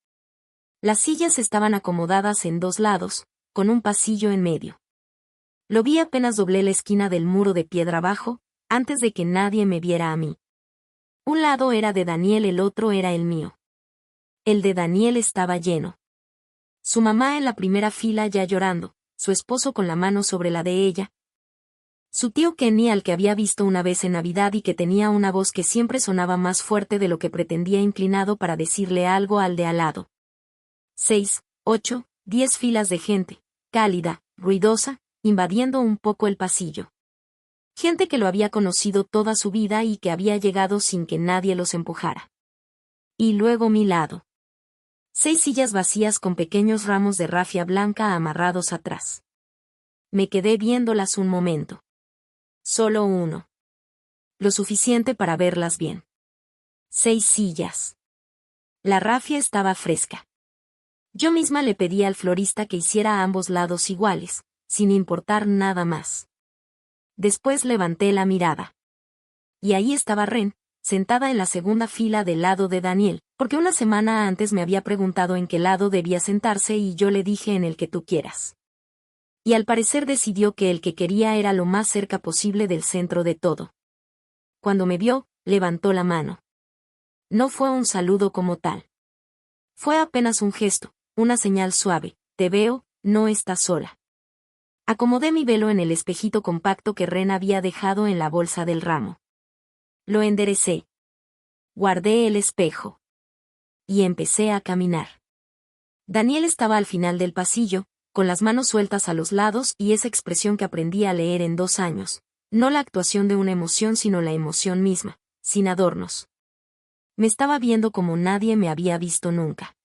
Las sillas estaban acomodadas en 2 lados, con un pasillo en medio. Lo vi apenas doblé la esquina del muro de piedra abajo, antes de que nadie me viera a mí. Un lado era de Daniel, el otro era el mío. El de Daniel estaba lleno. Su mamá en la primera fila ya llorando, su esposo con la mano sobre la de ella. Su tío Kenny al que había visto una vez en Navidad y que tenía una voz que siempre sonaba más fuerte de lo que pretendía inclinado para decirle algo al de al lado. 6, 8, 10 filas de gente, cálida, ruidosa, invadiendo un poco el pasillo. Gente que lo había conocido toda su vida y que había llegado sin que nadie los empujara. Y luego mi lado. 6 sillas vacías con pequeños ramos de rafia blanca amarrados atrás. Me quedé viéndolas un momento. Solo uno. Lo suficiente para verlas bien. 6 sillas. La rafia estaba fresca. Yo misma le pedí al florista que hiciera a ambos lados iguales, sin importar nada más. Después levanté la mirada. Y ahí estaba Ren, sentada en la segunda fila del lado de Daniel, porque una semana antes me había preguntado en qué lado debía sentarse y yo le dije en el que tú quieras. Y al parecer decidió que el que quería era lo más cerca posible del centro de todo. Cuando me vio, levantó la mano. No fue un saludo como tal. Fue apenas un gesto, una señal suave, te veo, no estás sola. Acomodé mi velo en el espejito compacto que Ren había dejado en la bolsa del ramo. Lo enderecé. Guardé el espejo. Y empecé a caminar. Daniel estaba al final del pasillo, con las manos sueltas a los lados y esa expresión que aprendí a leer en 2 años, no la actuación de una emoción sino la emoción misma, sin adornos. Me estaba viendo como nadie me había visto nunca.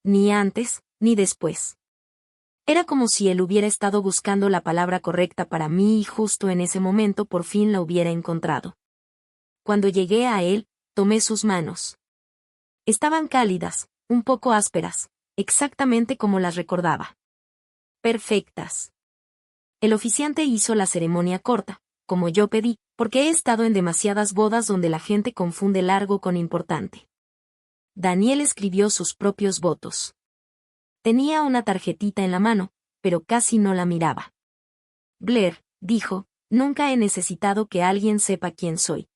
ni antes, ni después. Era como si él hubiera estado buscando la palabra correcta para mí y justo en ese momento por fin la hubiera encontrado. Cuando llegué a él, tomé sus manos. Estaban cálidas, un poco ásperas, exactamente como las recordaba. Perfectas. El oficiante hizo la ceremonia corta, como yo pedí, porque he estado en demasiadas bodas donde la gente confunde largo con importante. Daniel escribió sus propios votos. Tenía una tarjetita en la mano, pero casi no la miraba. Blair, dijo, nunca he necesitado que alguien sepa quién soy.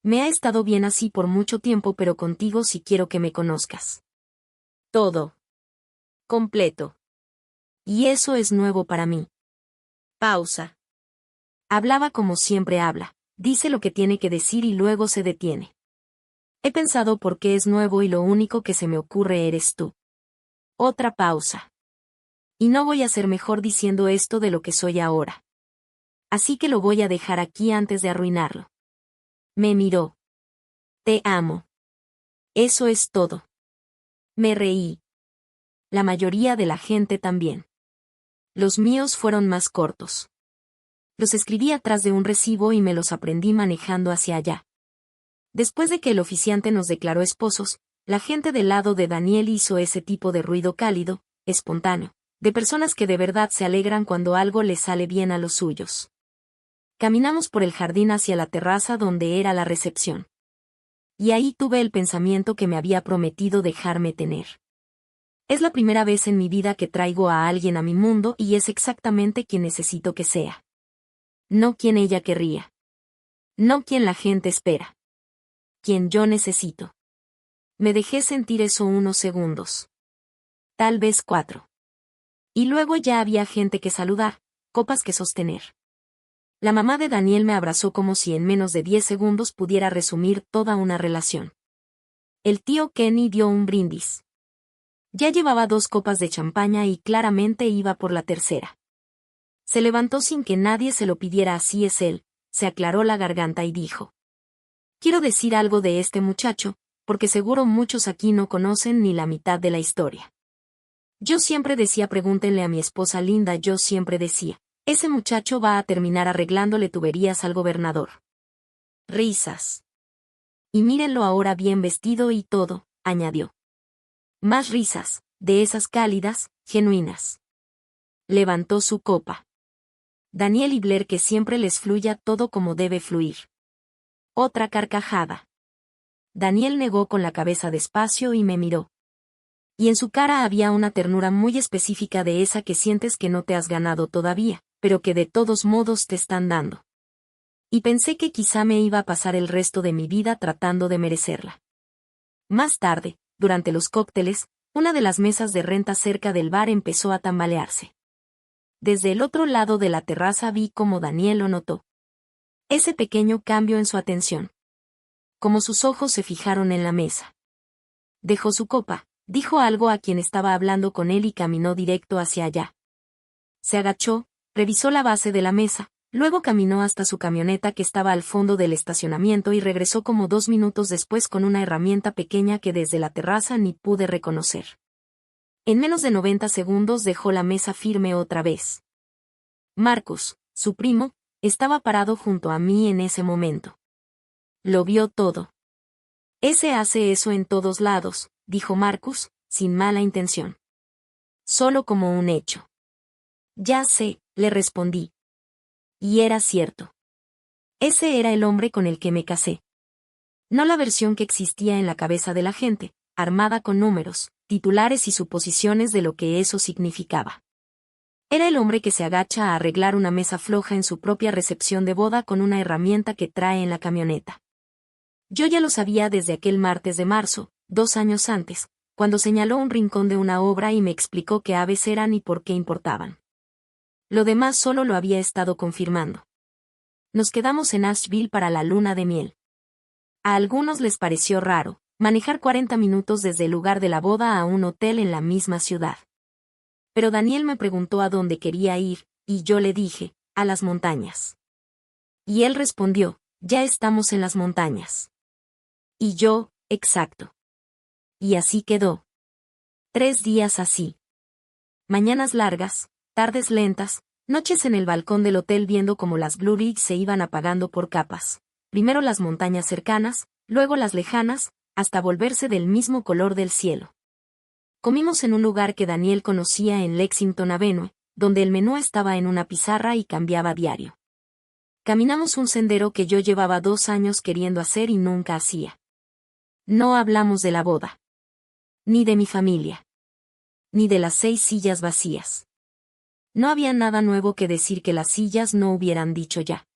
Me ha estado bien así por mucho tiempo, pero contigo sí quiero que me conozcas. Todo. Completo. Y eso es nuevo para mí. Pausa. Hablaba como siempre habla, dice lo que tiene que decir y luego se detiene. He pensado por qué es nuevo y lo único que se me ocurre eres tú. Otra pausa. Y no voy a ser mejor diciendo esto de lo que soy ahora. Así que lo voy a dejar aquí antes de arruinarlo. Me miró. Te amo. Eso es todo. Me reí. La mayoría de la gente también. Los míos fueron más cortos. Los escribí atrás de un recibo y me los aprendí manejando hacia allá. Después de que el oficiante nos declaró esposos, la gente del lado de Daniel hizo ese tipo de ruido cálido, espontáneo, de personas que de verdad se alegran cuando algo les sale bien a los suyos. Caminamos por el jardín hacia la terraza donde era la recepción. Y ahí tuve el pensamiento que me había prometido dejarme tener. Es la primera vez en mi vida que traigo a alguien a mi mundo y es exactamente quien necesito que sea. No quien ella querría. No quien la gente espera. Quien yo necesito. Me dejé sentir eso unos segundos. Tal vez 4. Y luego ya había gente que saludar, copas que sostener. La mamá de Daniel me abrazó como si en menos de 10 segundos pudiera resumir toda una relación. El tío Kenny dio un brindis. Ya llevaba 2 copas de champaña y claramente iba por la tercera. Se levantó sin que nadie se lo pidiera, así es él, se aclaró la garganta y dijo. Quiero decir algo de este muchacho, porque seguro muchos aquí no conocen ni la mitad de la historia. Yo siempre decía, pregúntenle a mi esposa Linda, yo siempre decía, ese muchacho va a terminar arreglándole tuberías al gobernador. Risas. Y mírenlo ahora bien vestido y todo, añadió. Más risas, de esas cálidas, genuinas. Levantó su copa. Daniel y Blair, que siempre les fluya todo como debe fluir. Otra carcajada. Daniel negó con la cabeza despacio y me miró. Y en su cara había una ternura muy específica, de esa que sientes que no te has ganado todavía, pero que de todos modos te están dando. Y pensé que quizá me iba a pasar el resto de mi vida tratando de merecerla. Más tarde, durante los cócteles, una de las mesas de renta cerca del bar empezó a tambalearse. Desde el otro lado de la terraza vi cómo Daniel lo notó. Ese pequeño cambio en su atención. Como sus ojos se fijaron en la mesa. Dejó su copa, dijo algo a quien estaba hablando con él y caminó directo hacia allá. Se agachó, revisó la base de la mesa, luego caminó hasta su camioneta que estaba al fondo del estacionamiento y regresó como 2 minutos después con una herramienta pequeña que desde la terraza ni pude reconocer. En menos de 90 segundos dejó la mesa firme otra vez. Marcus, su primo, estaba parado junto a mí en ese momento. Lo vio todo. Ese hace eso en todos lados, dijo Marcus, sin mala intención. Solo como un hecho. Ya sé, le respondí. Y era cierto. Ese era el hombre con el que me casé. No la versión que existía en la cabeza de la gente, armada con números, titulares y suposiciones de lo que eso significaba. Era el hombre que se agacha a arreglar una mesa floja en su propia recepción de boda con una herramienta que trae en la camioneta. Yo ya lo sabía desde aquel martes de marzo, 2 años antes, cuando señaló un rincón de una obra y me explicó qué aves eran y por qué importaban. Lo demás solo lo había estado confirmando. Nos quedamos en Asheville para la luna de miel. A algunos les pareció raro manejar 40 minutos desde el lugar de la boda a un hotel en la misma ciudad. Pero Daniel me preguntó a dónde quería ir, y yo le dije, a las montañas. Y él respondió, ya estamos en las montañas. Y yo, exacto. Y así quedó. 3 días así. Mañanas largas, tardes lentas, noches en el balcón del hotel viendo cómo las Blue Ridge se iban apagando por capas. Primero las montañas cercanas, luego las lejanas, hasta volverse del mismo color del cielo. Comimos en un lugar que Daniel conocía en Lexington Avenue, donde el menú estaba en una pizarra y cambiaba a diario. Caminamos un sendero que yo llevaba 2 años queriendo hacer y nunca hacía. No hablamos de la boda. Ni de mi familia. Ni de las 6 sillas vacías. No había nada nuevo que decir que las sillas no hubieran dicho ya.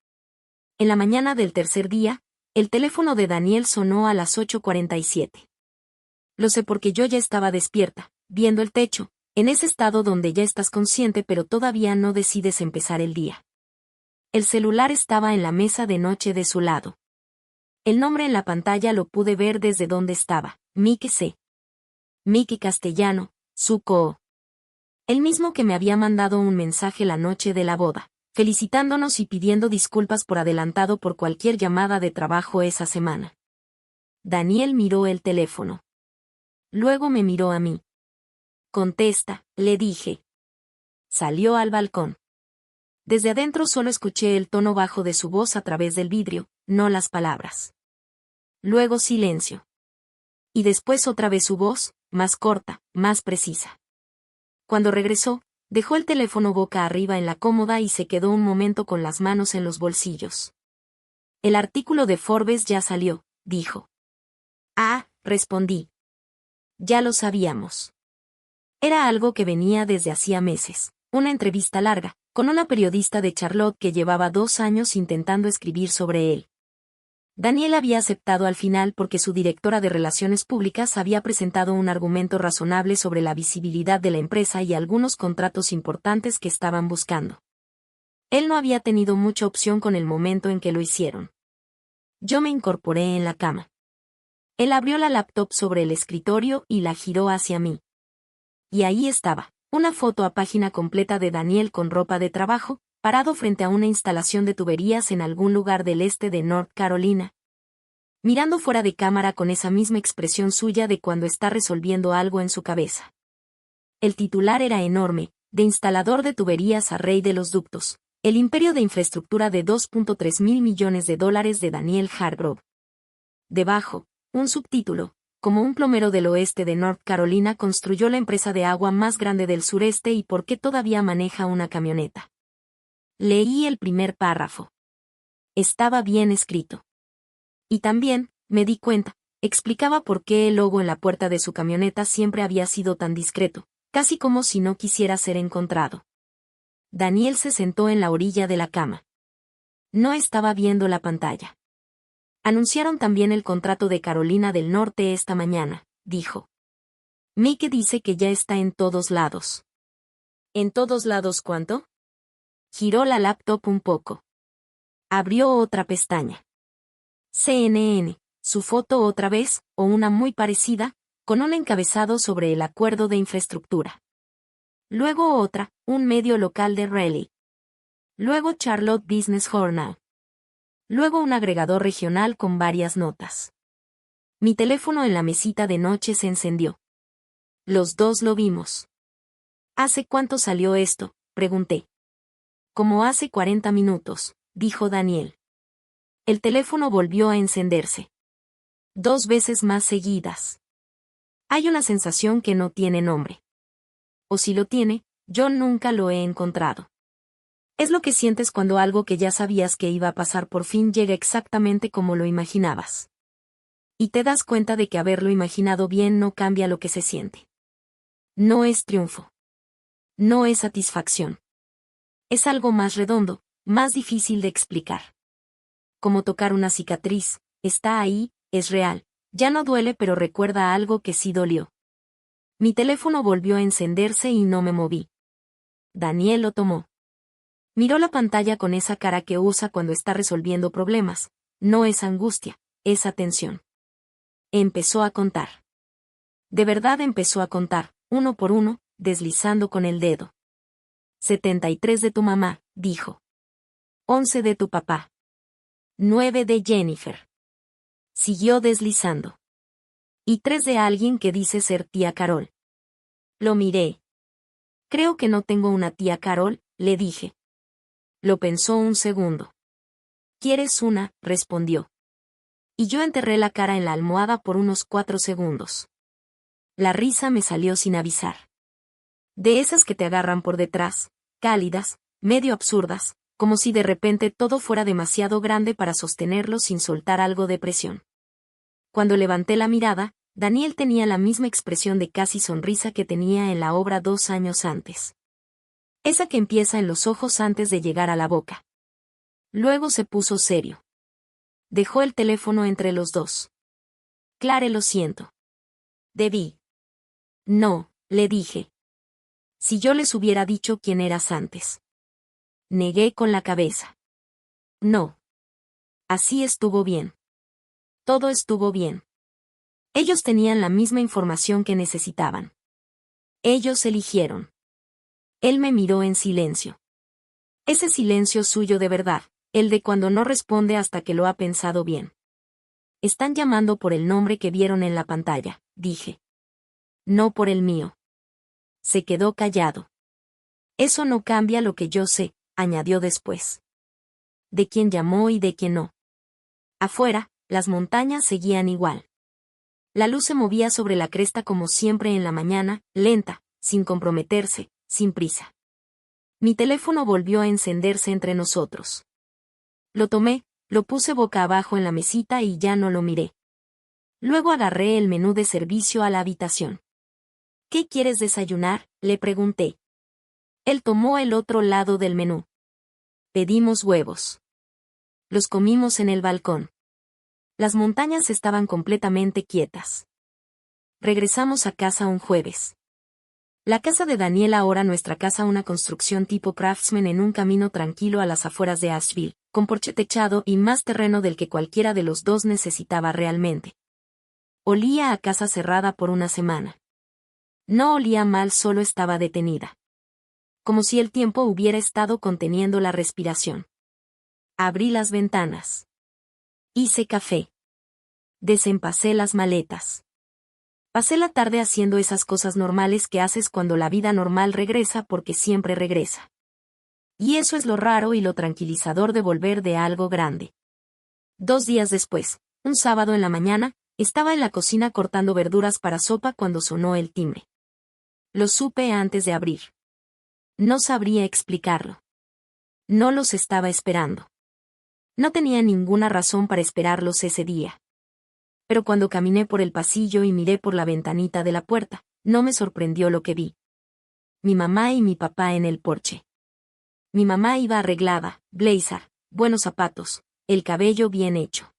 En la mañana del tercer día, el teléfono de Daniel sonó a las 8:47. Lo sé porque yo ya estaba despierta, viendo el techo, en ese estado donde ya estás consciente pero todavía no decides empezar el día. El celular estaba en la mesa de noche de su lado. El nombre en la pantalla lo pude ver desde donde estaba, Mike C. Mike Castellano, su co. El mismo que me había mandado un mensaje la noche de la boda, felicitándonos y pidiendo disculpas por adelantado por cualquier llamada de trabajo esa semana. Daniel miró el teléfono. Luego me miró a mí. Contesta, le dije. Salió al balcón. Desde adentro solo escuché el tono bajo de su voz a través del vidrio, no las palabras. Luego silencio. Y después otra vez su voz, más corta, más precisa. Cuando regresó, dejó el teléfono boca arriba en la cómoda y se quedó un momento con las manos en los bolsillos. El artículo de Forbes ya salió, dijo. Ah, respondí. Ya lo sabíamos. Era algo que venía desde hacía meses, una entrevista larga, con una periodista de Charlotte que llevaba 2 años intentando escribir sobre él. Daniel había aceptado al final porque su directora de Relaciones Públicas había presentado un argumento razonable sobre la visibilidad de la empresa y algunos contratos importantes que estaban buscando. Él no había tenido mucha opción con el momento en que lo hicieron. Yo me incorporé en la cama. Él abrió la laptop sobre el escritorio y la giró hacia mí. Y ahí estaba, una foto a página completa de Daniel con ropa de trabajo, parado frente a una instalación de tuberías en algún lugar del este de North Carolina. Mirando fuera de cámara con esa misma expresión suya de cuando está resolviendo algo en su cabeza. El titular era enorme, de instalador de tuberías a rey de los ductos, el imperio de infraestructura de $2.3 mil millones de Daniel Hargrove. Debajo, un subtítulo, como un plomero del oeste de North Carolina construyó la empresa de agua más grande del sureste y por qué todavía maneja una camioneta. Leí el primer párrafo. Estaba bien escrito. Y también, me di cuenta, explicaba por qué el logo en la puerta de su camioneta siempre había sido tan discreto, casi como si no quisiera ser encontrado. Daniel se sentó en la orilla de la cama. No estaba viendo la pantalla. Anunciaron también el contrato de Carolina del Norte esta mañana, dijo. Mike dice que ya está en todos lados. ¿En todos lados cuánto? Giró la laptop un poco. Abrió otra pestaña. CNN, su foto otra vez, o una muy parecida, con un encabezado sobre el acuerdo de infraestructura. Luego otra, un medio local de Raleigh. Luego Charlotte Business Journal. Luego un agregador regional con varias notas. Mi teléfono en la mesita de noche se encendió. Los dos lo vimos. ¿Hace cuánto salió esto?, pregunté. Como hace 40 minutos, dijo Daniel. El teléfono volvió a encenderse. 2 veces más seguidas. Hay una sensación que no tiene nombre. O si lo tiene, yo nunca lo he encontrado. Es lo que sientes cuando algo que ya sabías que iba a pasar por fin llega exactamente como lo imaginabas. Y te das cuenta de que haberlo imaginado bien no cambia lo que se siente. No es triunfo. No es satisfacción. Es algo más redondo, más difícil de explicar. Como tocar una cicatriz, está ahí, es real, ya no duele pero recuerda algo que sí dolió. Mi teléfono volvió a encenderse y no me moví. Daniel lo tomó. Miró la pantalla con esa cara que usa cuando está resolviendo problemas, no es angustia, es atención. Empezó a contar. De verdad empezó a contar, uno por uno, deslizando con el dedo. 73 de tu mamá, dijo. 11 de tu papá. 9 de Jennifer. Siguió deslizando. Y 3 de alguien que dice ser tía Carol. Lo miré. Creo que no tengo una tía Carol, le dije. Lo pensó un segundo. ¿Quieres una?, respondió. Y yo enterré la cara en la almohada por unos 4 segundos. La risa me salió sin avisar. De esas que te agarran por detrás, cálidas, medio absurdas, como si de repente todo fuera demasiado grande para sostenerlo sin soltar algo de presión. Cuando levanté la mirada, Daniel tenía la misma expresión de casi sonrisa que tenía en la obra 2 años antes. Esa que empieza en los ojos antes de llegar a la boca. Luego se puso serio. Dejó el teléfono entre los dos. Clare, lo siento. Debí. No, le dije. Si yo les hubiera dicho quién eras antes. Negué con la cabeza. No. Así estuvo bien. Todo estuvo bien. Ellos tenían la misma información que necesitaban. Ellos eligieron. Él me miró en silencio. Ese silencio suyo de verdad, el de cuando no responde hasta que lo ha pensado bien. Están llamando por el nombre que vieron en la pantalla, dije. No por el mío. Se quedó callado. Eso no cambia lo que yo sé, añadió después. De quién llamó y de quién no. Afuera, las montañas seguían igual. La luz se movía sobre la cresta como siempre en la mañana, lenta, sin comprometerse, sin prisa. Mi teléfono volvió a encenderse entre nosotros. Lo tomé, lo puse boca abajo en la mesita y ya no lo miré. Luego agarré el menú de servicio a la habitación. ¿Qué quieres desayunar?, le pregunté. Él tomó el otro lado del menú. Pedimos huevos. Los comimos en el balcón. Las montañas estaban completamente quietas. Regresamos a casa un jueves. La casa de Daniel, ahora nuestra casa, una construcción tipo Craftsman en un camino tranquilo a las afueras de Asheville, con porche techado y más terreno del que cualquiera de los dos necesitaba realmente. Olía a casa cerrada por una semana. No olía mal, solo estaba detenida. Como si el tiempo hubiera estado conteniendo la respiración. Abrí las ventanas. Hice café. Desempacé las maletas. Pasé la tarde haciendo esas cosas normales que haces cuando la vida normal regresa, porque siempre regresa. Y eso es lo raro y lo tranquilizador de volver de algo grande. 2 días después, un sábado en la mañana, estaba en la cocina cortando verduras para sopa cuando sonó el timbre. Lo supe antes de abrir. No sabría explicarlo. No los estaba esperando. No tenía ninguna razón para esperarlos ese día. Pero cuando caminé por el pasillo y miré por la ventanita de la puerta, no me sorprendió lo que vi. Mi mamá y mi papá en el porche. Mi mamá iba arreglada, blazer, buenos zapatos, el cabello bien hecho.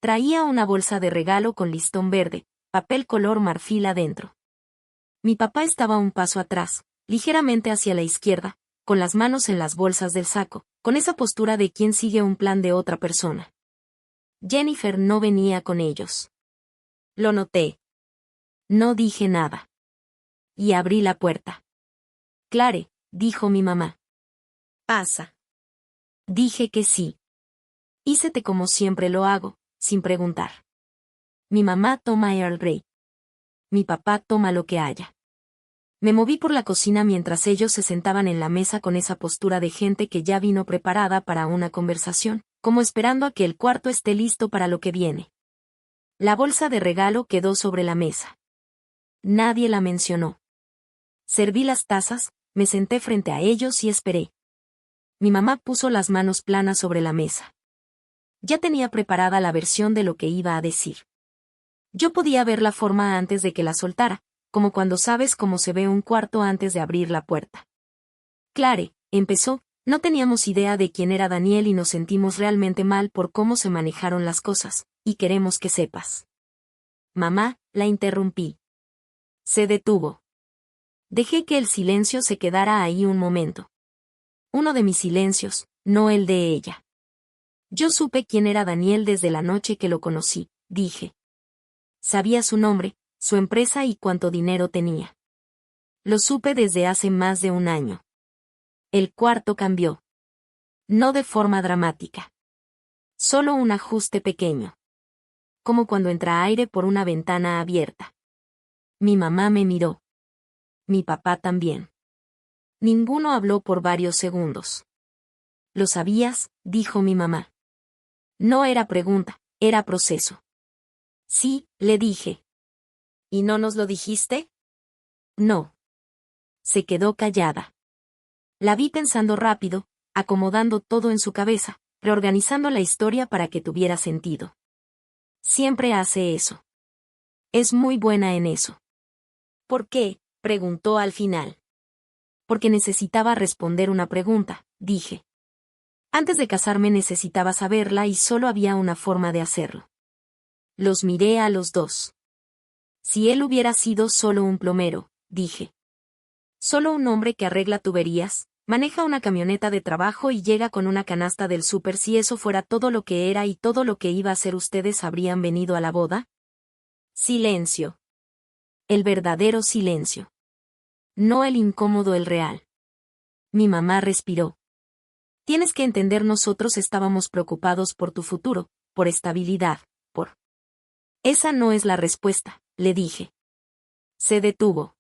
Traía una bolsa de regalo con listón verde, papel color marfil adentro. Mi papá estaba un paso atrás, ligeramente hacia la izquierda, con las manos en las bolsas del saco, con esa postura de quien sigue un plan de otra persona. Jennifer no venía con ellos. Lo noté. No dije nada. Y abrí la puerta. Clare, dijo mi mamá. Pasa. Dije que sí. Hice té como siempre lo hago, sin preguntar. Mi mamá toma Earl Grey. Mi papá toma lo que haya. Me moví por la cocina mientras ellos se sentaban en la mesa con esa postura de gente que ya vino preparada para una conversación, como esperando a que el cuarto esté listo para lo que viene. La bolsa de regalo quedó sobre la mesa. Nadie la mencionó. Serví las tazas, me senté frente a ellos y esperé. Mi mamá puso las manos planas sobre la mesa. Ya tenía preparada la versión de lo que iba a decir. Yo podía ver la forma antes de que la soltara, como cuando sabes cómo se ve un cuarto antes de abrir la puerta. Clare, empezó, no teníamos idea de quién era Daniel y nos sentimos realmente mal por cómo se manejaron las cosas, y queremos que sepas. Mamá, la interrumpí. Se detuvo. Dejé que el silencio se quedara ahí un momento. Uno de mis silencios, no el de ella. Yo supe quién era Daniel desde la noche que lo conocí, dije. Sabía su nombre, su empresa y cuánto dinero tenía. Lo supe desde hace más de 1 año. El cuarto cambió. No de forma dramática. Solo un ajuste pequeño. Como cuando entra aire por una ventana abierta. Mi mamá me miró. mi papá también. Ninguno habló por varios segundos. ¿Lo sabías?, dijo mi mamá. No era pregunta, era proceso. Sí, le dije. ¿Y no nos lo dijiste? No. Se quedó callada. La vi pensando rápido, acomodando todo en su cabeza, reorganizando la historia para que tuviera sentido. Siempre hace eso. Es muy buena en eso. ¿Por qué?, preguntó al final. Porque necesitaba responder una pregunta, dije. Antes de casarme necesitaba saberla y solo había una forma de hacerlo. Los miré a los dos. Si él hubiera sido solo un plomero, dije. Solo un hombre que arregla tuberías, maneja una camioneta de trabajo y llega con una canasta del súper, si eso fuera todo lo que era y todo lo que iba a hacer, ¿ustedes habrían venido a la boda? Silencio. El verdadero silencio. No el incómodo, el real. Mi mamá respiró. Tienes que entender, nosotros estábamos preocupados por tu futuro, por estabilidad, por... Esa no es la respuesta, le dije. Se detuvo.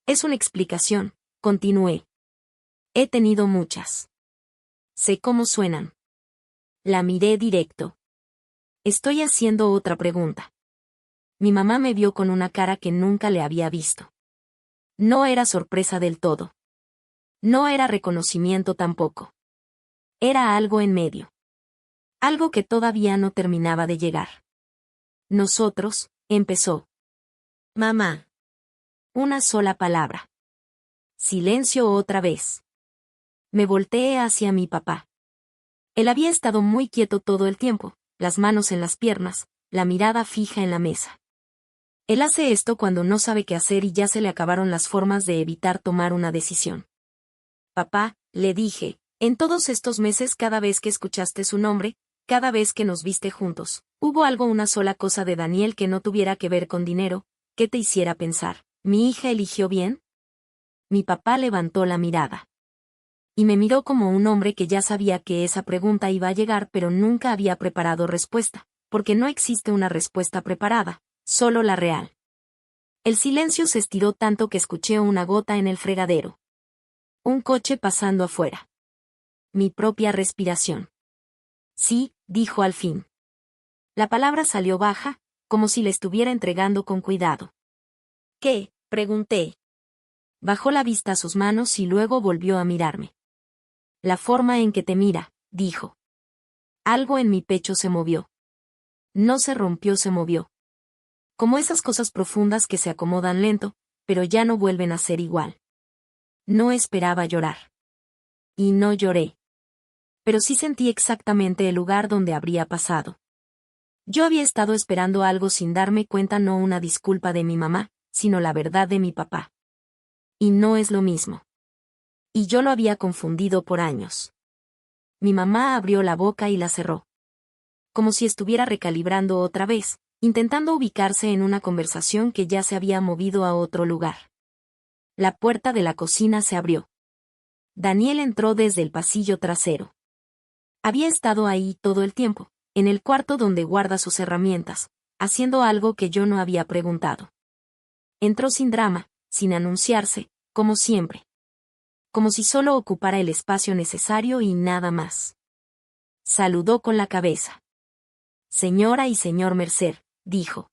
Es una explicación, continué. He tenido muchas. Sé cómo suenan. La miré directo. Estoy haciendo otra pregunta. Mi mamá me vio con una cara que nunca le había visto. No era sorpresa del todo. No era reconocimiento tampoco. Era algo en medio. Algo que todavía no terminaba de llegar. Nosotros, empezó. Mamá. Una sola palabra. Silencio otra vez. Me volteé hacia mi papá. Él había estado muy quieto todo el tiempo, las manos en las piernas, la mirada fija en la mesa. Él hace esto cuando no sabe qué hacer y ya se le acabaron las formas de evitar tomar una decisión. Papá, le dije, en todos estos meses, cada vez que escuchaste su nombre, cada vez que nos viste juntos, ¿hubo algo, una sola cosa de Daniel que no tuviera que ver con dinero, que te hiciera pensar, ¿mi hija eligió bien? Mi papá levantó la mirada. Y me miró como un hombre que ya sabía que esa pregunta iba a llegar, pero nunca había preparado respuesta, porque no existe una respuesta preparada, solo la real. El silencio se estiró tanto que escuché una gota en el fregadero. Un coche pasando afuera. Mi propia respiración. Sí, dijo al fin. La palabra salió baja, como si le estuviera entregando con cuidado. ¿Qué?, pregunté. Bajó la vista a sus manos y luego volvió a mirarme. La forma en que te mira, dijo. Algo en mi pecho se movió. No se rompió, se movió. Como esas cosas profundas que se acomodan lento, pero ya no vuelven a ser igual. No esperaba llorar. Y no lloré. Pero sí sentí exactamente el lugar donde habría pasado. Yo había estado esperando algo sin darme cuenta, no una disculpa de mi mamá, sino la verdad de mi papá. Y no es lo mismo. Y yo lo había confundido por años. Mi mamá abrió la boca y la cerró. Como si estuviera recalibrando otra vez, intentando ubicarse en una conversación que ya se había movido a otro lugar. La puerta de la cocina se abrió. Daniel entró desde el pasillo trasero. Había estado ahí todo el tiempo, en el cuarto donde guarda sus herramientas, haciendo algo que yo no había preguntado. Entró sin drama, sin anunciarse, como siempre. Como si solo ocupara el espacio necesario y nada más. Saludó con la cabeza. Señora y señor Mercer, dijo.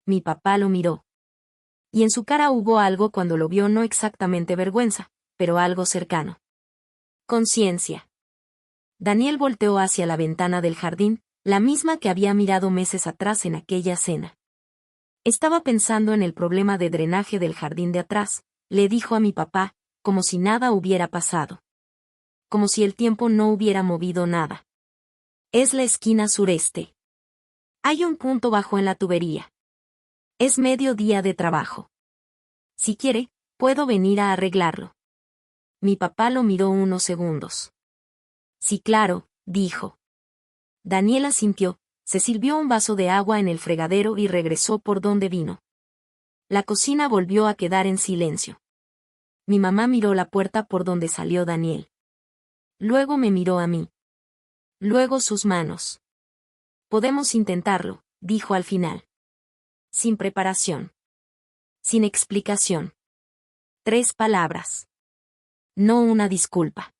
Mi papá lo miró. Y en su cara hubo algo cuando lo vio, no exactamente vergüenza, pero algo cercano. Conciencia. Daniel volteó hacia la ventana del jardín, la misma que había mirado meses atrás en aquella cena. Estaba pensando en el problema de drenaje del jardín de atrás, le dijo a mi papá, como si nada hubiera pasado. Como si el tiempo no hubiera movido nada. Es la esquina sureste. Hay un punto bajo en la tubería. Es mediodía de trabajo. Si quiere, puedo venir a arreglarlo. Mi papá lo miró unos segundos. Sí, claro, dijo. Daniela asintió, se sirvió un vaso de agua en el fregadero y regresó por donde vino. La cocina volvió a quedar en silencio. Mi mamá miró la puerta por donde salió Daniel. Luego me miró a mí. Luego sus manos. Podemos intentarlo, dijo al final. Sin preparación. Sin explicación. 3 palabras. No una disculpa.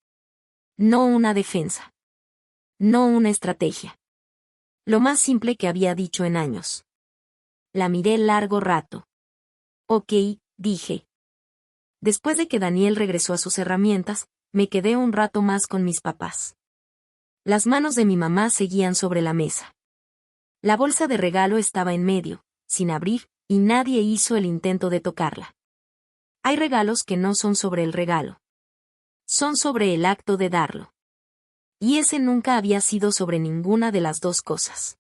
No una defensa. No una estrategia. Lo más simple que había dicho en años. La miré largo rato. Ok, dije. Después de que Daniel regresó a sus herramientas, me quedé un rato más con mis papás. Las manos de mi mamá seguían sobre la mesa. La bolsa de regalo estaba en medio, sin abrir, y nadie hizo el intento de tocarla. Hay regalos que no son sobre el regalo. Son sobre el acto de darlo. Y ese nunca había sido sobre ninguna de las dos cosas.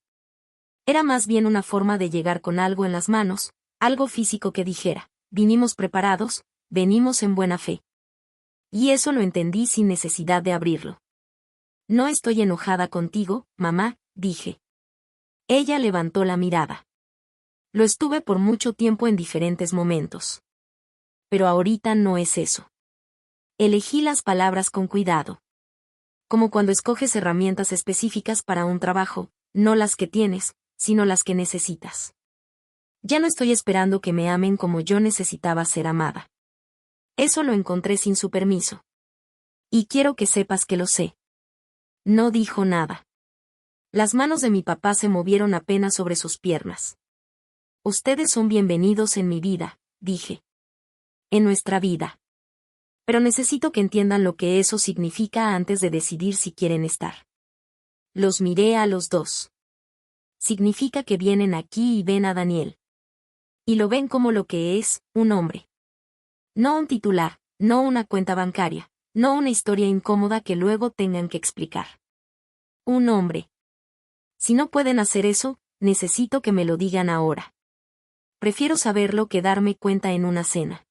Era más bien una forma de llegar con algo en las manos, algo físico que dijera, vinimos preparados, venimos en buena fe. Y eso lo entendí sin necesidad de abrirlo. No estoy enojada contigo, mamá, dije. Ella levantó la mirada. Lo estuve por mucho tiempo en diferentes momentos. Pero ahorita no es eso. Elegí las palabras con cuidado. Como cuando escoges herramientas específicas para un trabajo, no las que tienes, sino las que necesitas. Ya no estoy esperando que me amen como yo necesitaba ser amada. Eso lo encontré sin su permiso. Y quiero que sepas que lo sé. No dijo nada. Las manos de mi papá se movieron apenas sobre sus piernas. Ustedes son bienvenidos en mi vida, dije. En nuestra vida. Pero necesito que entiendan lo que eso significa antes de decidir si quieren estar. Los miré a los dos. Significa que vienen aquí y ven a Daniel. Y lo ven como lo que es, un hombre. No un titular, no una cuenta bancaria, no una historia incómoda que luego tengan que explicar. Un hombre. Si no pueden hacer eso, necesito que me lo digan ahora. Prefiero saberlo que darme cuenta en una cena.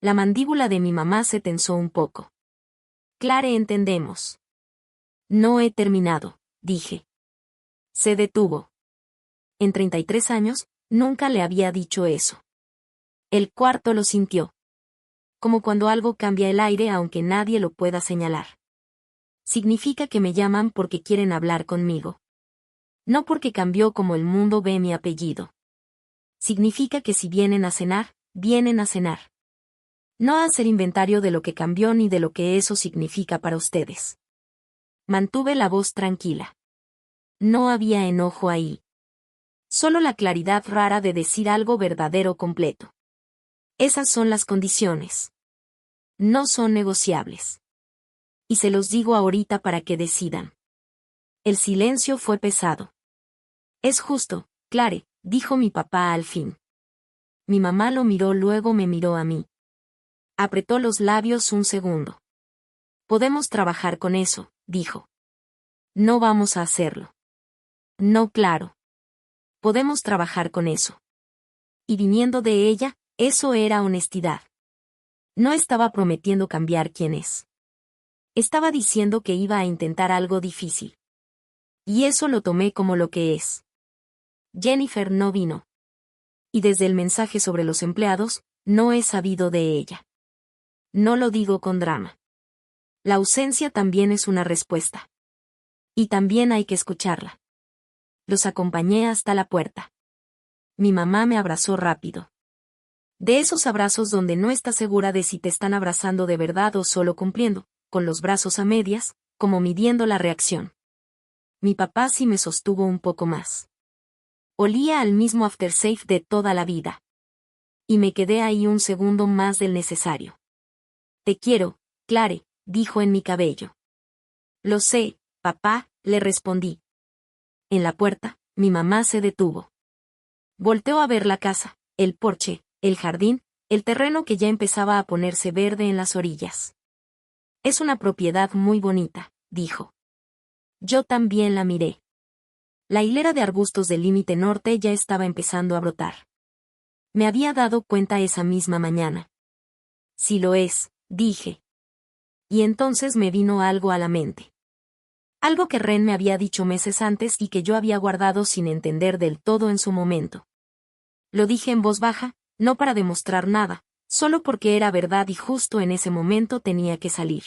La mandíbula de mi mamá se tensó un poco. Clare, entendemos. No he terminado, dije. Se detuvo. En 33 años, nunca le había dicho eso. El cuarto lo sintió. Como cuando algo cambia el aire aunque nadie lo pueda señalar. Significa que me llaman porque quieren hablar conmigo. No porque cambió como el mundo ve mi apellido. Significa que si vienen a cenar, vienen a cenar. No a hacer inventario de lo que cambió ni de lo que eso significa para ustedes. Mantuve la voz tranquila. No había enojo ahí. Solo la claridad rara de decir algo verdadero completo. Esas son las condiciones. No son negociables. Y se los digo ahorita para que decidan. El silencio fue pesado. Es justo, Clare, dijo mi papá al fin. Mi mamá lo miró, luego me miró a mí. Apretó los labios un segundo. Podemos trabajar con eso, dijo. No vamos a hacerlo. No, claro. Podemos trabajar con eso. Y viniendo de ella, eso era honestidad. No estaba prometiendo cambiar quién es. Estaba diciendo que iba a intentar algo difícil. Y eso lo tomé como lo que es. Jennifer no vino. Y desde el mensaje sobre los empleados, no he sabido de ella. No lo digo con drama. La ausencia también es una respuesta. Y también hay que escucharla. Los acompañé hasta la puerta. Mi mamá me abrazó rápido. De esos abrazos donde no estás segura de si te están abrazando de verdad o solo cumpliendo, con los brazos a medias, como midiendo la reacción. Mi papá sí me sostuvo un poco más. Olía al mismo aftershave de toda la vida. Y me quedé ahí un segundo más del necesario. Te quiero, Clare, dijo en mi cabello. Lo sé, papá, le respondí. En la puerta, mi mamá se detuvo. Volteó a ver la casa, el porche, el jardín, el terreno que ya empezaba a ponerse verde en las orillas. Es una propiedad muy bonita, dijo. Yo también la miré. La hilera de arbustos del límite norte ya estaba empezando a brotar. Me había dado cuenta esa misma mañana. Sí lo es, dije. Y entonces me vino algo a la mente. Algo que Ren me había dicho meses antes y que yo había guardado sin entender del todo en su momento. Lo dije en voz baja, no para demostrar nada, solo porque era verdad y justo en ese momento tenía que salir.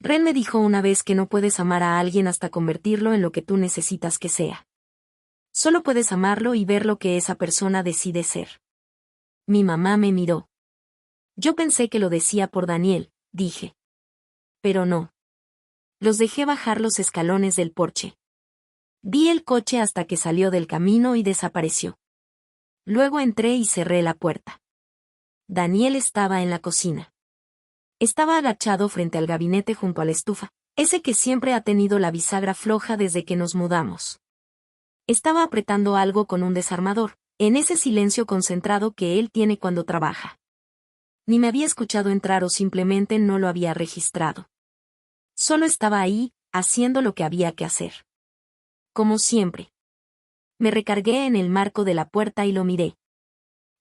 Ren me dijo una vez que no puedes amar a alguien hasta convertirlo en lo que tú necesitas que sea. Solo puedes amarlo y ver lo que esa persona decide ser. Mi mamá me miró. Yo pensé que lo decía por Daniel, dije. Pero no. Los dejé bajar los escalones del porche. Vi el coche hasta que salió del camino y desapareció. Luego entré y cerré la puerta. Daniel estaba en la cocina. Estaba agachado frente al gabinete junto a la estufa, ese que siempre ha tenido la bisagra floja desde que nos mudamos. Estaba apretando algo con un desarmador, en ese silencio concentrado que él tiene cuando trabaja. Ni me había escuchado entrar o simplemente no lo había registrado. Solo estaba ahí, haciendo lo que había que hacer. Como siempre. Me recargué en el marco de la puerta y lo miré.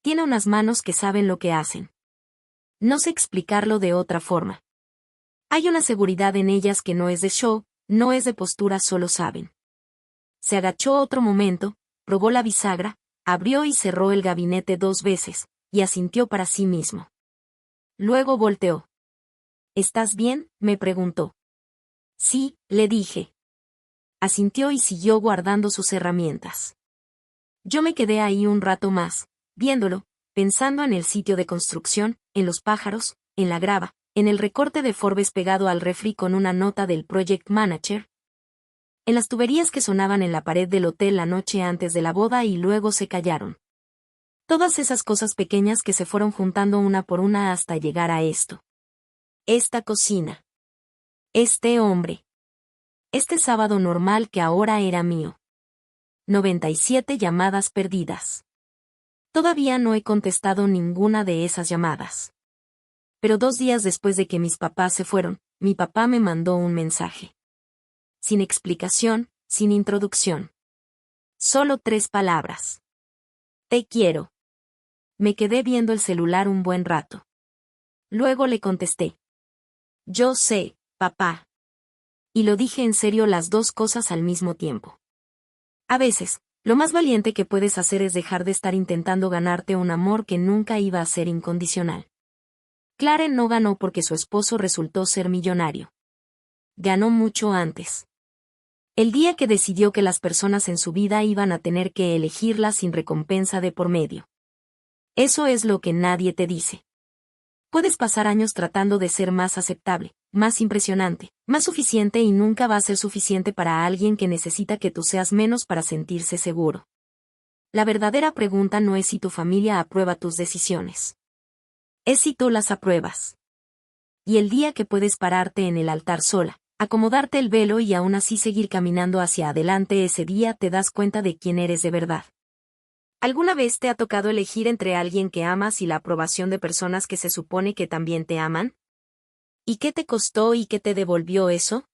Tiene unas manos que saben lo que hacen. No sé explicarlo de otra forma. Hay una seguridad en ellas que no es de show, no es de postura, solo saben. Se agachó otro momento, probó la bisagra, abrió y cerró el gabinete 2 veces, y asintió para sí mismo. Luego volteó. ¿Estás bien?, me preguntó. Sí, le dije. Asintió y siguió guardando sus herramientas. Yo me quedé ahí un rato más, viéndolo, pensando en el sitio de construcción, en los pájaros, en la grava, en el recorte de Forbes pegado al refri con una nota del Project Manager, en las tuberías que sonaban en la pared del hotel la noche antes de la boda y luego se callaron. Todas esas cosas pequeñas que se fueron juntando una por una hasta llegar a esto. Esta cocina. Este hombre. Este sábado normal que ahora era mío. 97 llamadas perdidas. Todavía no he contestado ninguna de esas llamadas. Pero 2 días después de que mis papás se fueron, mi papá me mandó un mensaje. Sin explicación, sin introducción. Solo 3 palabras. Te quiero. Me quedé viendo el celular un buen rato. Luego le contesté. Yo sé, papá. Y lo dije en serio, las 2 cosas al mismo tiempo. A veces, lo más valiente que puedes hacer es dejar de estar intentando ganarte un amor que nunca iba a ser incondicional. Claren no ganó porque su esposo resultó ser millonario. Ganó mucho antes. El día que decidió que las personas en su vida iban a tener que elegirla sin recompensa de por medio. Eso es lo que nadie te dice. Puedes pasar años tratando de ser más aceptable, más impresionante, más suficiente y nunca va a ser suficiente para alguien que necesita que tú seas menos para sentirse seguro. La verdadera pregunta no es si tu familia aprueba tus decisiones. Es si tú las apruebas. Y el día que puedes pararte en el altar sola, acomodarte el velo y aún así seguir caminando hacia adelante, ese día te das cuenta de quién eres de verdad. ¿Alguna vez te ha tocado elegir entre alguien que amas y la aprobación de personas que se supone que también te aman? ¿Y qué te costó y qué te devolvió eso?